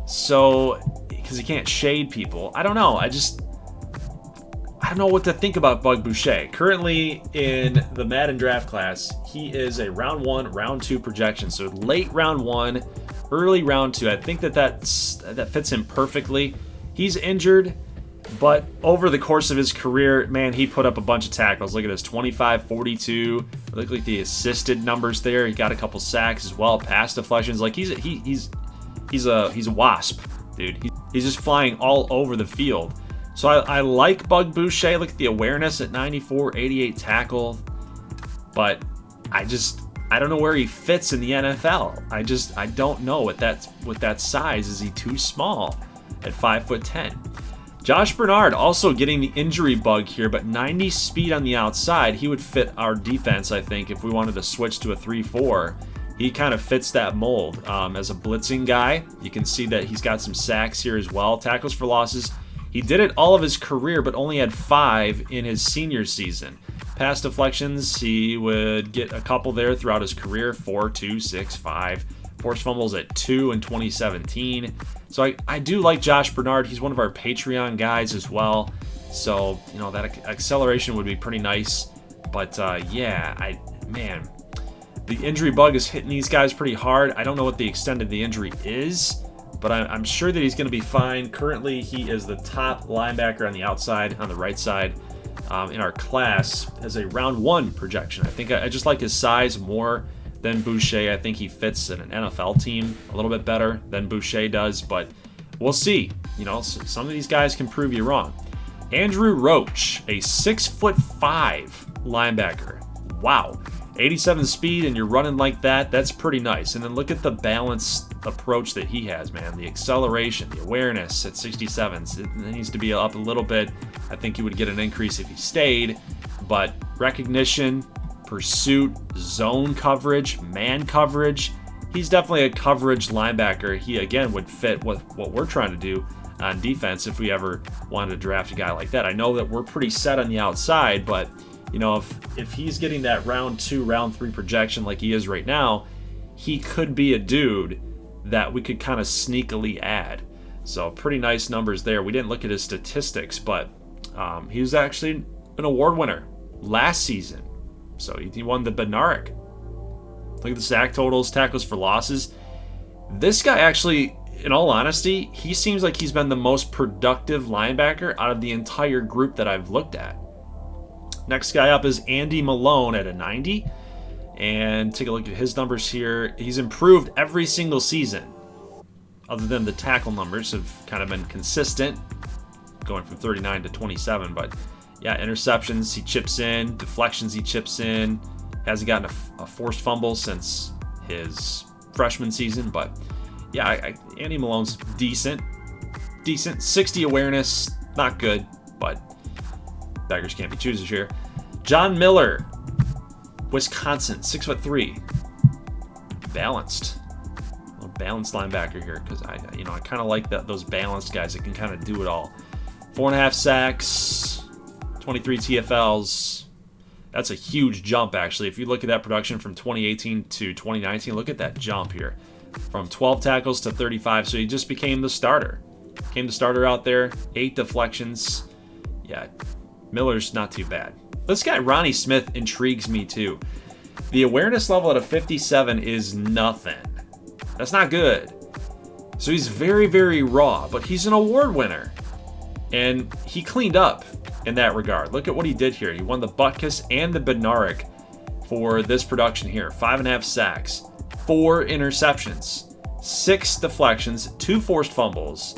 So, because he can't shade people. I don't know. I don't know what to think about Bug Boucher. Currently in the Madden draft class, he is a round 1, round 2 projection. So late round 1, early round 2. I think that fits him perfectly. He's injured, but over the course of his career, man, he put up a bunch of tackles. Look at this, 25, 42. Look like the assisted numbers there. He got a couple sacks as well, pass deflections. Like he's a wasp, dude. He's just flying all over the field. So I like Bug Boucher. Look at the awareness at 94, 88 tackle. But I don't know where he fits in the NFL. I don't know with that size. Is he too small at 5'10"? Josh Bernard also getting the injury bug here, but 90 speed on the outside. He would fit our defense, I think, if we wanted to switch to a 3-4. He kind of fits that mold. As a blitzing guy, you can see that he's got some sacks here as well. Tackles for losses. He did it all of his career, but only had 5 in his senior season. Pass deflections, he would get a couple there throughout his career, 4, 2, 6, 5. Forced fumbles at 2 in 2017. So I do like Josh Bernard. He's one of our Patreon guys as well. So, you know, that acceleration would be pretty nice. But, yeah, man, the injury bug is hitting these guys pretty hard. I don't know what the extent of the injury is, but I'm sure that he's going to be fine. Currently, he is the top linebacker on the outside, on the right side, in our class as a round 1 projection. I think I just like his size more than Boucher. I think he fits in an NFL team a little bit better than Boucher does, but we'll see. You know, some of these guys can prove you wrong. Andrew Roach, a 6'5" linebacker. Wow. 87 speed and you're running like that, that's pretty nice. And then look at the balanced approach that he has, man. The acceleration, the awareness at 67. It needs to be up a little bit. I think he would get an increase if he stayed. But recognition, pursuit, zone coverage, man coverage. He's definitely a coverage linebacker. He, again, would fit with what we're trying to do on defense if we ever wanted to draft a guy like that. I know that we're pretty set on the outside, but you know, if he's getting that round 2, round 3 projection like he is right now, he could be a dude that we could kind of sneakily add. So pretty nice numbers there. We didn't look at his statistics, but he was actually an award winner last season. So he won the Bednarik. Look at the sack totals, tackles for losses. This guy actually in all honesty, he seems like he's been the most productive linebacker out of the entire group that I've looked at. Next guy up is Andy Malone at a 90. And take a look at his numbers here. He's improved every single season, other than the tackle numbers have kind of been consistent, going from 39 to 27. But yeah, interceptions he chips in, deflections he chips in. Hasn't gotten a forced fumble since his freshman season. But yeah, Andy Malone's decent. 60 awareness, not good, but beggars can't be choosers here. John Miller, Wisconsin, 6'3", balanced. A balanced linebacker here because I kind of like those balanced guys that can kind of do it all. 4.5 sacks, 23 TFLs. That's a huge jump, actually. If you look at that production from 2018 to 2019, look at that jump here, from 12 tackles to 35. So he just became the starter. Became the starter out there. 8 deflections. Yeah, Miller's not too bad. This guy, Ronnie Smith, intrigues me too. The awareness level at a 57 is nothing. That's not good. So he's very, very raw, but he's an award winner. And he cleaned up in that regard. Look at what he did here. He won the Butkus and the Bednarik for this production here. 5.5 sacks, 4 interceptions, 6 deflections, 2 forced fumbles,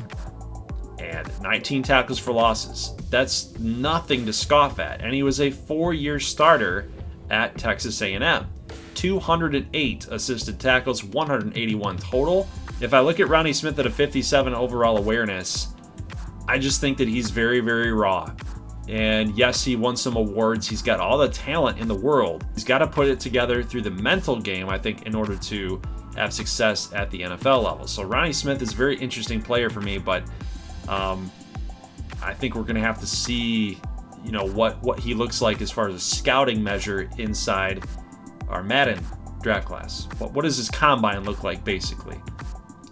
and 19 tackles for losses. That's nothing to scoff at. And he was a 4-year starter at Texas A&M. 208 assisted tackles, 181 total. If I look at Ronnie Smith at a 57 overall awareness, I just think that he's very, very raw. And yes, he won some awards. He's got all the talent in the world. He's got to put it together through the mental game, I think, in order to have success at the NFL level. So Ronnie Smith is a very interesting player for me, but I think we're going to have to see, what he looks like as far as a scouting measure inside our Madden draft class. What does his combine look like, basically?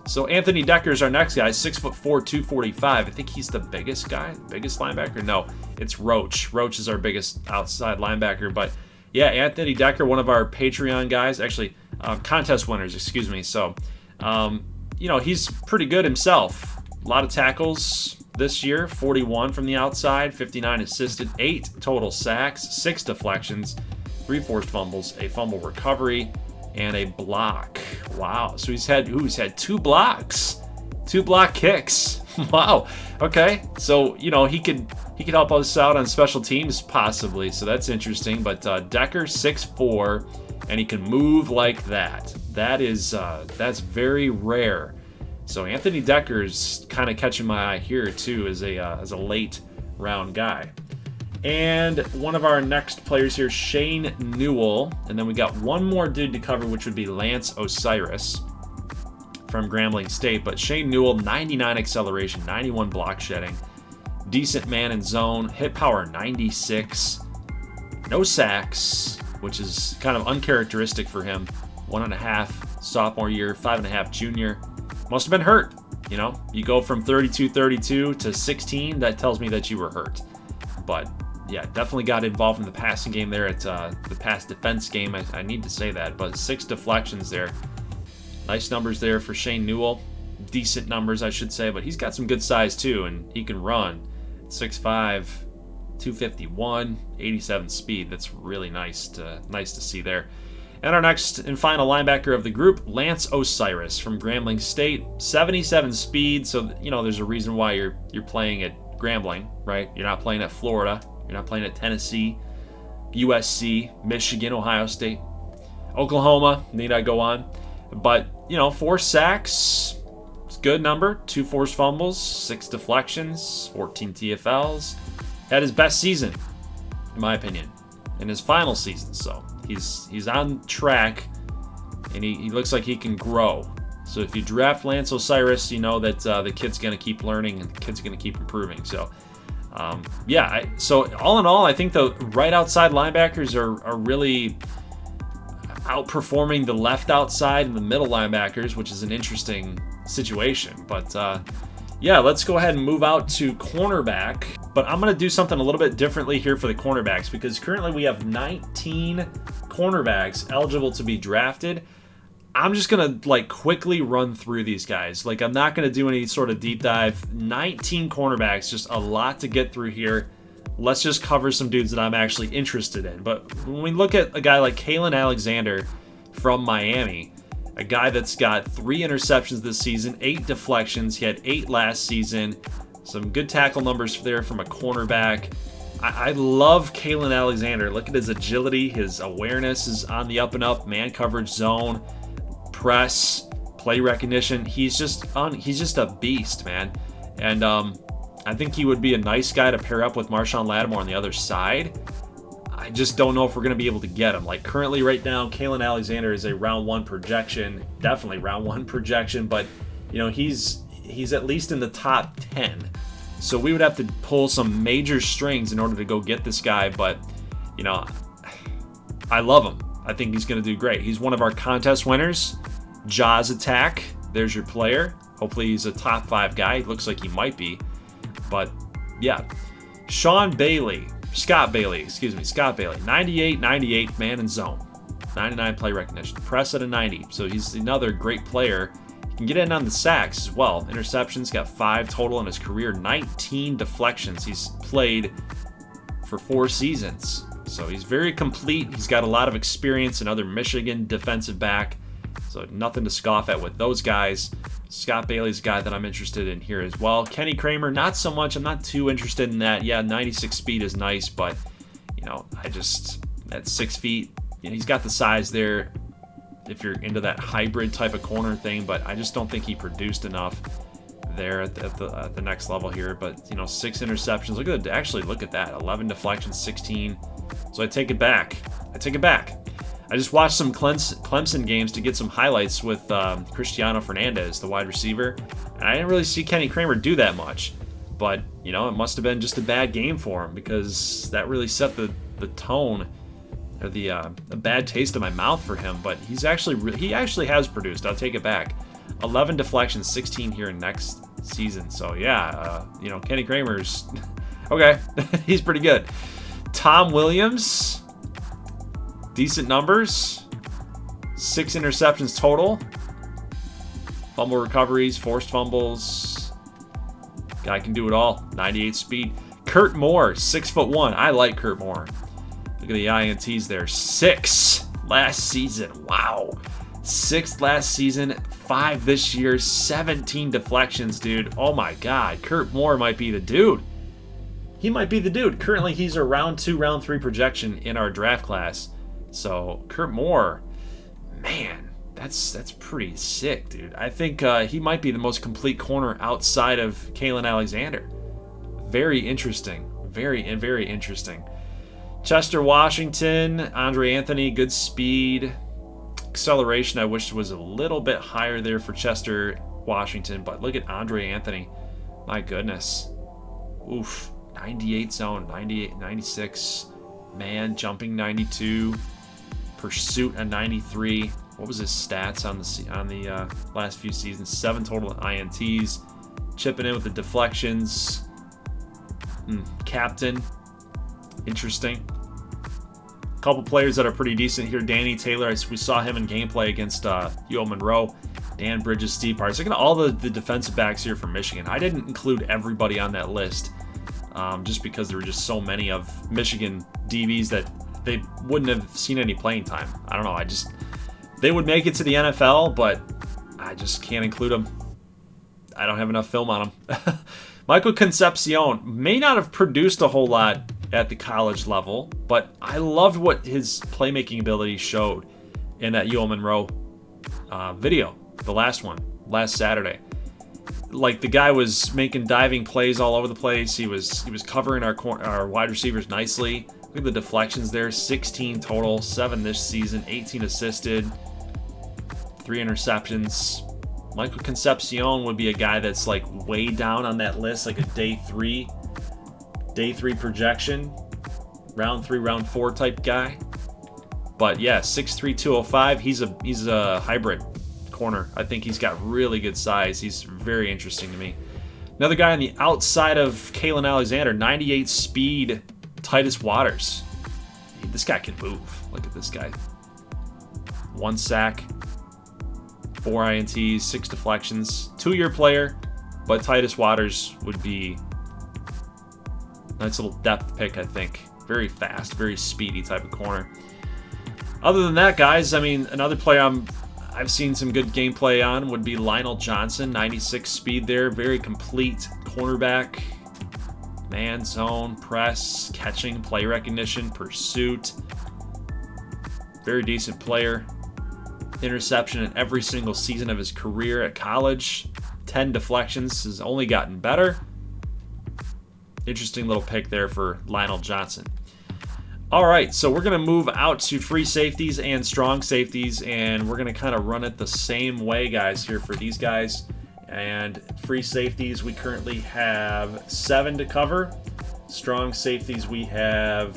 So Anthony Decker is our next guy, 6'4", 245. I think he's the biggest guy, biggest linebacker. No, it's Roach. Roach is our biggest outside linebacker. But yeah, Anthony Decker, one of our Patreon guys, actually contest winners, excuse me. So, he's pretty good himself. A lot of tackles this year, 41 from the outside, 59 assisted, 8 total sacks, 6 deflections, 3 forced fumbles, a fumble recovery, and a block. Wow. So he's had 2 blocks, 2 block kicks. Wow. Okay. So, he could help us out on special teams possibly. So that's interesting. But Decker, 6'4", and he can move like that. That's very rare. So Anthony Decker's kind of catching my eye here too as a late round guy. And one of our next players here, Shane Newell. And then we got one more dude to cover, which would be Lance Osiris from Grambling State. But Shane Newell, 99 acceleration, 91 block shedding, decent man in zone, hit power 96, no sacks, which is kind of uncharacteristic for him. 1.5 sophomore year, 5.5 junior. Must have been hurt. You go from 32 to 16. That tells me that you were hurt. But yeah, definitely got involved in the passing game there at the pass defense game. I need to say that, but 6 deflections there. Nice numbers there for Shane Newell. Decent numbers, I should say, but he's got some good size too, and he can run. 6'5", 251, 87 speed. That's really nice to see there. And our next and final linebacker of the group, Lance Osiris from Grambling State, 77 speed. So there's a reason why you're playing at Grambling, right? You're not playing at Florida. You're not playing at Tennessee, USC, Michigan, Ohio State, Oklahoma. Need I go on? But 4 sacks, it's a good number. 2 forced fumbles, 6 deflections, 14 TFLs. Had his best season, in my opinion, in his final season. So he's on track, and he looks like he can grow. So if you draft Lance Osiris, you know that the kid's going to keep learning and the kid's going to keep improving. So, so all in all, I think the right outside linebackers are really outperforming the left outside and the middle linebackers, which is an interesting situation. But let's go ahead and move out to cornerback. But I'm going to do something a little bit differently here for the cornerbacks because currently we have 19 cornerbacks eligible to be drafted. I'm just going to, like, quickly run through these guys. Like, I'm not going to do any sort of deep dive. 19 cornerbacks, just a lot to get through here. Let's just cover some dudes that I'm actually interested in. But when we look at a guy like Kalen Alexander from Miami, a guy that's got 3 interceptions this season, 8 deflections. He had 8 last season. Some good tackle numbers there from a cornerback. I love Kalen Alexander. Look at his agility. His awareness is on the up and up. Man coverage zone, press, play recognition. He's just a beast, man. And I think he would be a nice guy to pair up with Marshawn Lattimore on the other side. I just don't know if we're going to be able to get him. Like, currently right now, Kalen Alexander is a round 1 projection. Definitely round 1 projection, but you know, he's at least in the top 10. So we would have to pull some major strings in order to go get this guy, but you know, I love him. I think he's going to do great. He's one of our contest winners. Jaws Attack, there's your player. Hopefully he's a top 5 guy. He looks like he might be. But yeah, Scott Bailey, 98, 98 man and zone, 99 play recognition, press at a 90. So he's another great player. He can get in on the sacks as well. Interceptions, got 5 total in his career, 19 deflections. He's played for 4 seasons. So he's very complete. He's got a lot of experience, another Michigan defensive back. So nothing to scoff at with those guys. Scott Bailey's a guy that I'm interested in here as well. Kenny Kramer, not so much. I'm not too interested in that. Yeah, 96 speed is nice, but, you know, at 6 feet, you know, he's got the size there if you're into that hybrid type of corner thing, but I just don't think he produced enough there at the next level here. But, you know, 6 interceptions. Look at that. 11 deflections, 16. So I take it back. I just watched some Clemson games to get some highlights with Cristiano Fernandez, the wide receiver, and I didn't really see Kenny Kramer do that much. But, you know, it must have been just a bad game for him, because that really set the tone, or the bad taste in my mouth for him. But he actually has produced. I'll take it back. 11 deflections, 16 here in next season. So yeah, you know, Kenny Kramer's okay. He's pretty good. Tom Williams. Decent numbers, 6 interceptions total, fumble recoveries, forced fumbles. Guy can do it all. 98 speed. Kurt Moore, 6'1". I like Kurt Moore. Look at the INTs there. 6 last season. Wow. 6 last season, 5 this year, 17 deflections, dude. Oh my God. Kurt Moore might be the dude. He might be the dude. Currently, he's a round 2, round 3 projection in our draft class. So Kurt Moore, man, that's pretty sick, dude. I think he might be the most complete corner outside of Kalen Alexander. Very interesting. Very interesting. Chester Washington, Andre Anthony, good speed. Acceleration, I wish was a little bit higher there for Chester Washington, but look at Andre Anthony. My goodness. Oof. 98 zone, 98, 96. Man, jumping 92. Pursuit a 93. What was his stats on the last few seasons? 7 total INTs. Chipping in with the deflections. Captain. Interesting. A couple players that are pretty decent here. Danny Taylor, we saw him in gameplay against UL Monroe. Dan Bridges, Steve Parks. Look at all the defensive backs here from Michigan. I didn't include everybody on that list just because there were just so many of Michigan DBs that they wouldn't have seen any playing time. I don't know. They would make it to the NFL, but I just can't include them. I don't have enough film on them. Michael Concepcion may not have produced a whole lot at the college level, but I loved what his playmaking ability showed in that UL Monroe video, the last one, last Saturday. Like, the guy was making diving plays all over the place. He was covering our wide receivers nicely. Look at the deflections there. 16 total, 7 this season, 18 assisted, 3 interceptions. Michael Concepcion would be a guy that's like way down on that list, like a day 3 projection, round 3, round 4 type guy. But yeah, 6'3", 205. He's a hybrid corner. I think he's got really good size. He's very interesting to me. Another guy on the outside of Kalen Alexander, 98 speed, Titus Waters. This guy can move. Look at this guy. 1 sack, 4 INTs, 6 deflections. 2-year player, but Titus Waters would be a nice little depth pick, I think. Very fast, very speedy type of corner. Other than that, guys, I mean, another player I've seen some good gameplay on would be Lionel Johnson. 96 speed there, very complete cornerback. Man, zone, press, catching, play recognition, pursuit. Very decent player. Interception in every single season of his career at college. 10 deflections, has only gotten better. Interesting little pick there for Lionel Johnson. All right, so we're going to move out to free safeties and strong safeties, and we're going to kind of run it the same way, guys, here for these guys. And free safeties, we currently have 7 to cover. Strong safeties, we have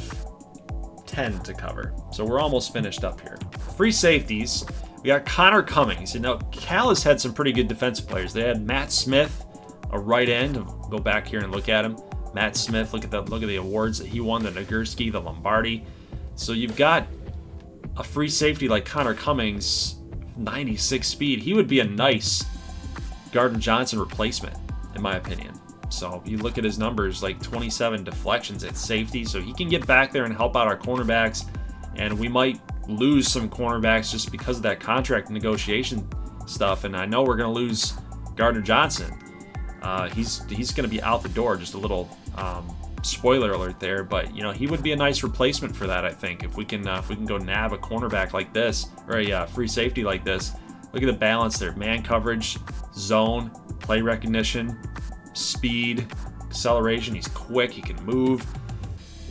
10 to cover. So we're almost finished up here. Free safeties, we got Connor Cummings. And now Cal has had some pretty good defensive players. They had Matt Smith, a right end. Go back here and look at him. Matt Smith, look at the awards that he won, the Nagurski, the Lombardi. So you've got a free safety like Connor Cummings, 96 speed. He would be a nice Gardner Johnson replacement, in my opinion. So you look at his numbers, like 27 deflections at safety, so he can get back there and help out our cornerbacks, and we might lose some cornerbacks just because of that contract negotiation stuff, and I know we're going to lose Gardner Johnson. He's going to be out the door. Just a little spoiler alert there, but you know, he would be a nice replacement for that. I think if we can go nab a cornerback like this, or a free safety like this. Look at the balance there: man coverage, zone, play recognition, speed, acceleration. He's quick. He can move.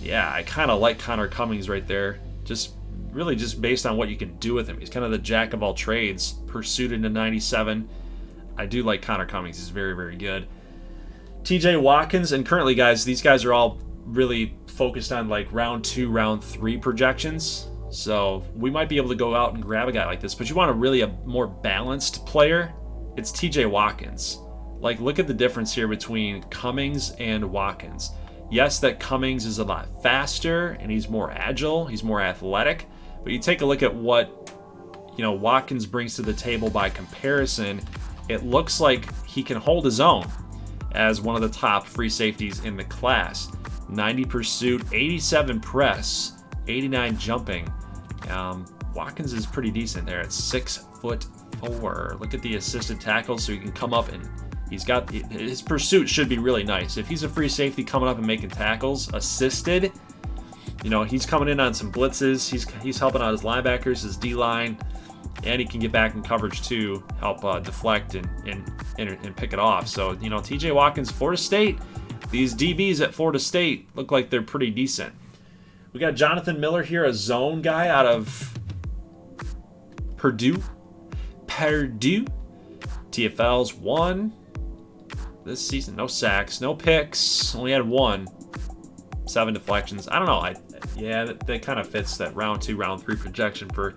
Yeah, I kind of like Connor Cummings right there. Just based on what you can do with him. He's kind of the jack of all trades. Pursued into 97. I do like Connor Cummings. He's very, very good. TJ Watkins, and currently, guys, these guys are all really focused on like round 2, round 3 projections. So we might be able to go out and grab a guy like this, but you want a more balanced player. It's TJ Watkins. Like, look at the difference here between Cummings and Watkins. Yes, that Cummings is a lot faster and he's more agile, he's more athletic, but you take a look at what, you know, Watkins brings to the table by comparison. It looks like he can hold his own as one of the top free safeties in the class. 90 pursuit, 87 press, 89 jumping. Watkins is pretty decent there at 6'4". Look at the assisted tackles, so he can come up and his pursuit should be really nice. If he's a free safety coming up and making tackles, assisted, you know, he's coming in on some blitzes. He's helping out his linebackers, his D-line, and he can get back in coverage too, help deflect and pick it off. So, you know, TJ Watkins, Florida State, these DBs at Florida State look like they're pretty decent. We got Jonathan Miller here, a zone guy out of Purdue. TFL's 1 this season. No sacks, no picks, only had 1. 7 deflections. I don't know. That kind of fits that round 2, round 3 projection for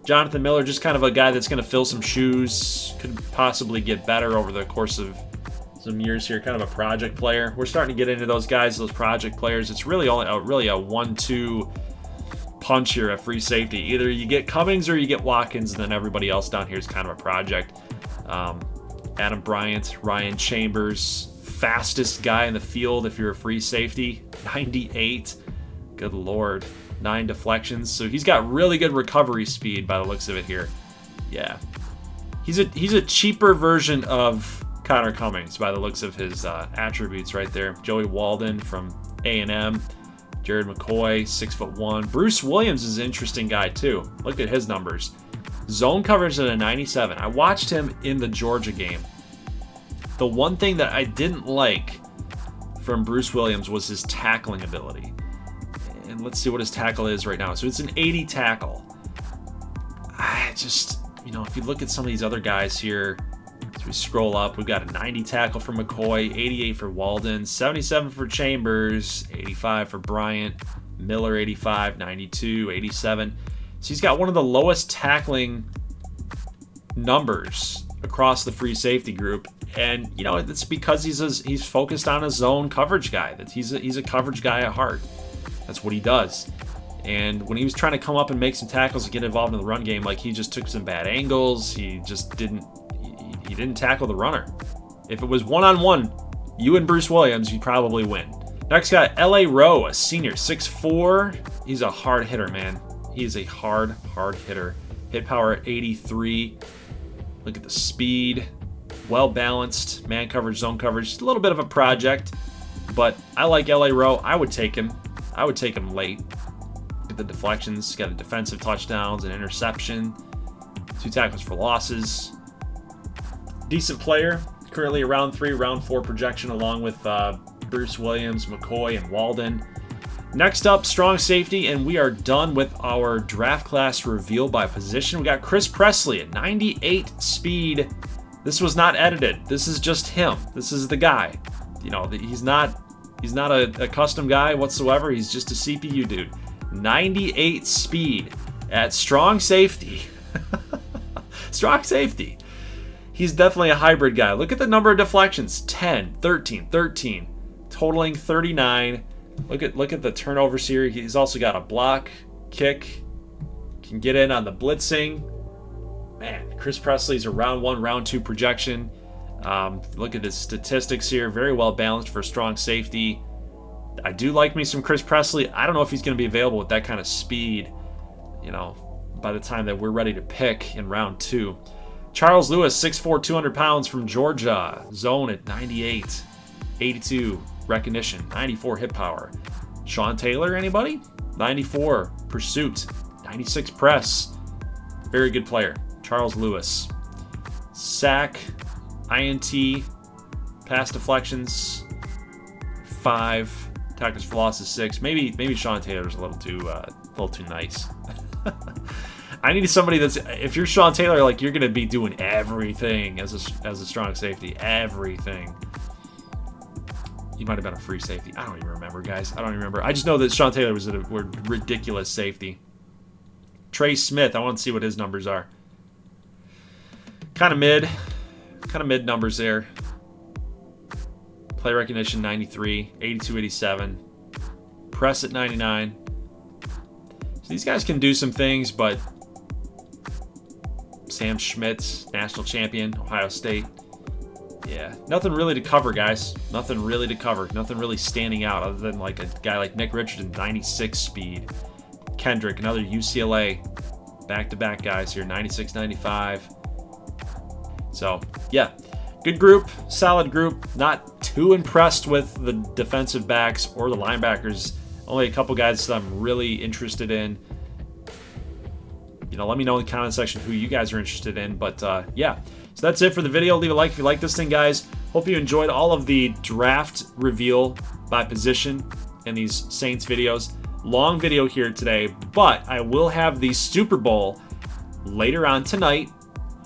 Jonathan Miller. Just kind of a guy that's going to fill some shoes, could possibly get better over the course of some years here. Kind of a project player. We're starting to get into those guys, those project players. It's really only a 1-2 punch here at free safety. Either you get Cummings or you get Watkins, and then everybody else down here is kind of a project. Adam Bryant, Ryan Chambers, fastest guy in the field if you're a free safety, 98. Good Lord. 9 deflections. So he's got really good recovery speed by the looks of it here. Yeah. He's a cheaper version of Connor Cummings by the looks of his attributes right there. Joey Walden from A&M. Jared McCoy, 6'1". Bruce Williams is an interesting guy too. Look at his numbers. Zone coverage at a 97. I watched him in the Georgia game. The one thing that I didn't like from Bruce Williams was his tackling ability. And let's see what his tackle is right now. So it's an 80 tackle. I just, you know, if you look at some of these other guys here, as we scroll up, we've got a 90 tackle for McCoy, 88 for Walden, 77 for Chambers, 85 for Bryant, Miller 85, 92, 87. So he's got one of the lowest tackling numbers across the free safety group, and you know, it's because he's focused on a zone coverage guy. That he's a coverage guy at heart. That's what he does. And when he was trying to come up and make some tackles and get involved in the run game, like, he just took some bad angles. He just didn't tackle the runner. If it was one-on-one, you and Bruce Williams, you'd probably win. Next guy, L.A. Rowe, a senior, 6'4". He's a hard hitter, man. He is a hard hitter. Hit power 83. Look at the speed. Well-balanced. Man coverage, zone coverage. Just a little bit of a project. But I like L.A. Rowe. I would take him. I would take him late. Look at the deflections. He's got a defensive touchdowns, an interception. 2 tackles for losses. Decent player. Currently a round 3, round 4 projection along with Bruce Williams, McCoy, and Walden. Next up, strong safety, and we are done with our draft class reveal by position. We got Chris Presley at 98 speed. This was not edited. This is just him. This is the guy. You know, he's not a custom guy whatsoever. He's just a CPU dude. 98 speed at strong safety. Strong safety. He's definitely a hybrid guy. Look at the number of deflections. 10, 13, 13, totaling 39. Look at the turnovers here. He's also got a block, kick, can get in on the blitzing. Man, Chris Presley's a round 1, round 2 projection. Look at his statistics here. Very well balanced for strong safety. I do like me some Chris Presley. I don't know if he's going to be available with that kind of speed, you know, by the time that we're ready to pick in round 2. Charles Lewis, 6'4", 200 pounds from Georgia. Zone at 98. 82 recognition. 94 hit power. Sean Taylor, anybody? 94 pursuit. 96 press. Very good player. Charles Lewis. Sack. INT. Pass deflections. 5. Tackles for losses 6. Maybe Sean Taylor's a little too nice. I need somebody that's, if you're Sean Taylor, like, you're going to be doing everything as a strong safety. Everything. He might have been a free safety. I don't even remember, guys. I don't even remember. I just know that Sean Taylor was a ridiculous safety. Trey Smith, I want to see what his numbers are. Kind of mid numbers there. Play recognition 93, 82, 87. Press at 99. So these guys can do some things, but Sam Schmidt, national champion, Ohio State. Yeah, nothing really to cover, guys. Nothing really to cover. Nothing really standing out other than like a guy like Nick Richardson, 96 speed. Kendrick, another UCLA. Back-to-back guys here, 96, 95. So, yeah, good group, solid group. Not too impressed with the defensive backs or the linebackers. Only a couple guys that I'm really interested in. You know, let me know in the comment section who you guys are interested in. But, yeah. So that's it for the video. Leave a like if you like this thing, guys. Hope you enjoyed all of the draft reveal by position in these Saints videos. Long video here today, but I will have the Super Bowl later on tonight.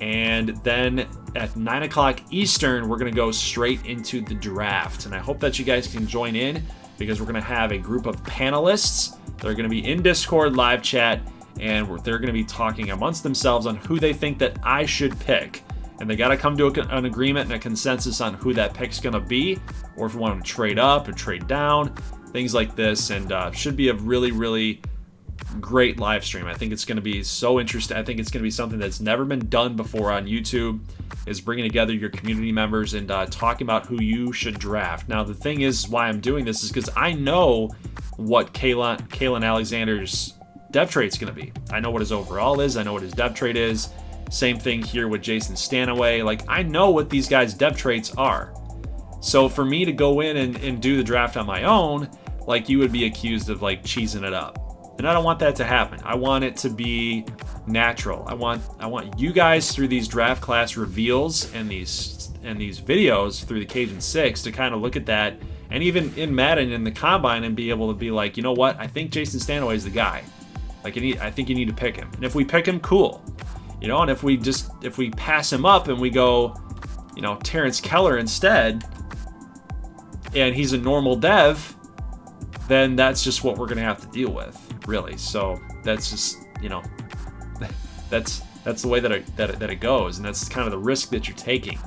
And then at 9 o'clock Eastern, we're going to go straight into the draft. And I hope that you guys can join in because we're going to have a group of panelists that are going to be in Discord live chat. And they're going to be talking amongst themselves on who they think that I should pick. And they got to come to an agreement and a consensus on who that pick's going to be, or if we want them to trade up or trade down, things like this. And should be a really, really great live stream. I think it's going to be so interesting. I think it's going to be something that's never been done before on YouTube, is bringing together your community members and talking about who you should draft. Now, the thing is, why I'm doing this is because I know what Kalen Alexander's dev trait's going to be. I know what his overall is. I know what his dev trait is. Same thing here with Jason Stanaway. Like, I know what these guys' dev traits are. So for me to go in and do the draft on my own, like, you would be accused of, like, cheesing it up. And I don't want that to happen. I want it to be natural. I want you guys through these draft class reveals and these videos through the Cajun 6 to kind of look at that, and even in Madden in the combine, and be able to be like, you know what? I think Jason Stanaway is the guy. Like, I think you need to pick him. And if we pick him, cool. You know, and if we pass him up and we go, you know, Terrence Keller instead, and he's a normal dev, then that's just what we're going to have to deal with, really. So that's just, you know, that's the way that it goes, and that's kind of the risk that you're taking.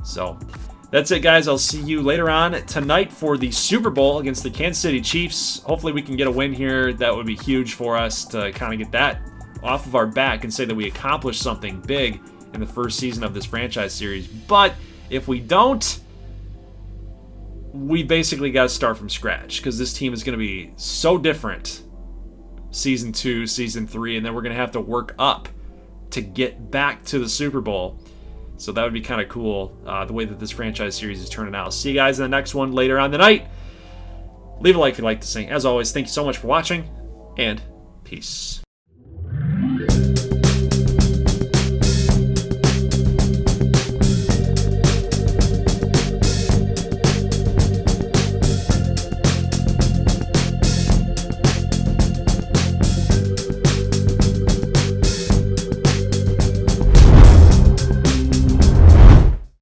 So That's it, guys. I'll see you later on tonight for the Super Bowl against the Kansas City Chiefs. Hopefully we can get a win here. That would be huge for us to kind of get that off of our back and say that we accomplished something big in the first season of this franchise series. But if we don't, we basically got to start from scratch because this team is going to be so different Season 2, Season 3, and then we're going to have to work up to get back to the Super Bowl. So that would be kind of cool, the way that this franchise series is turning out. See you guys in the next one later on tonight. Leave a like if you like this thing. As always, thank you so much for watching, and peace.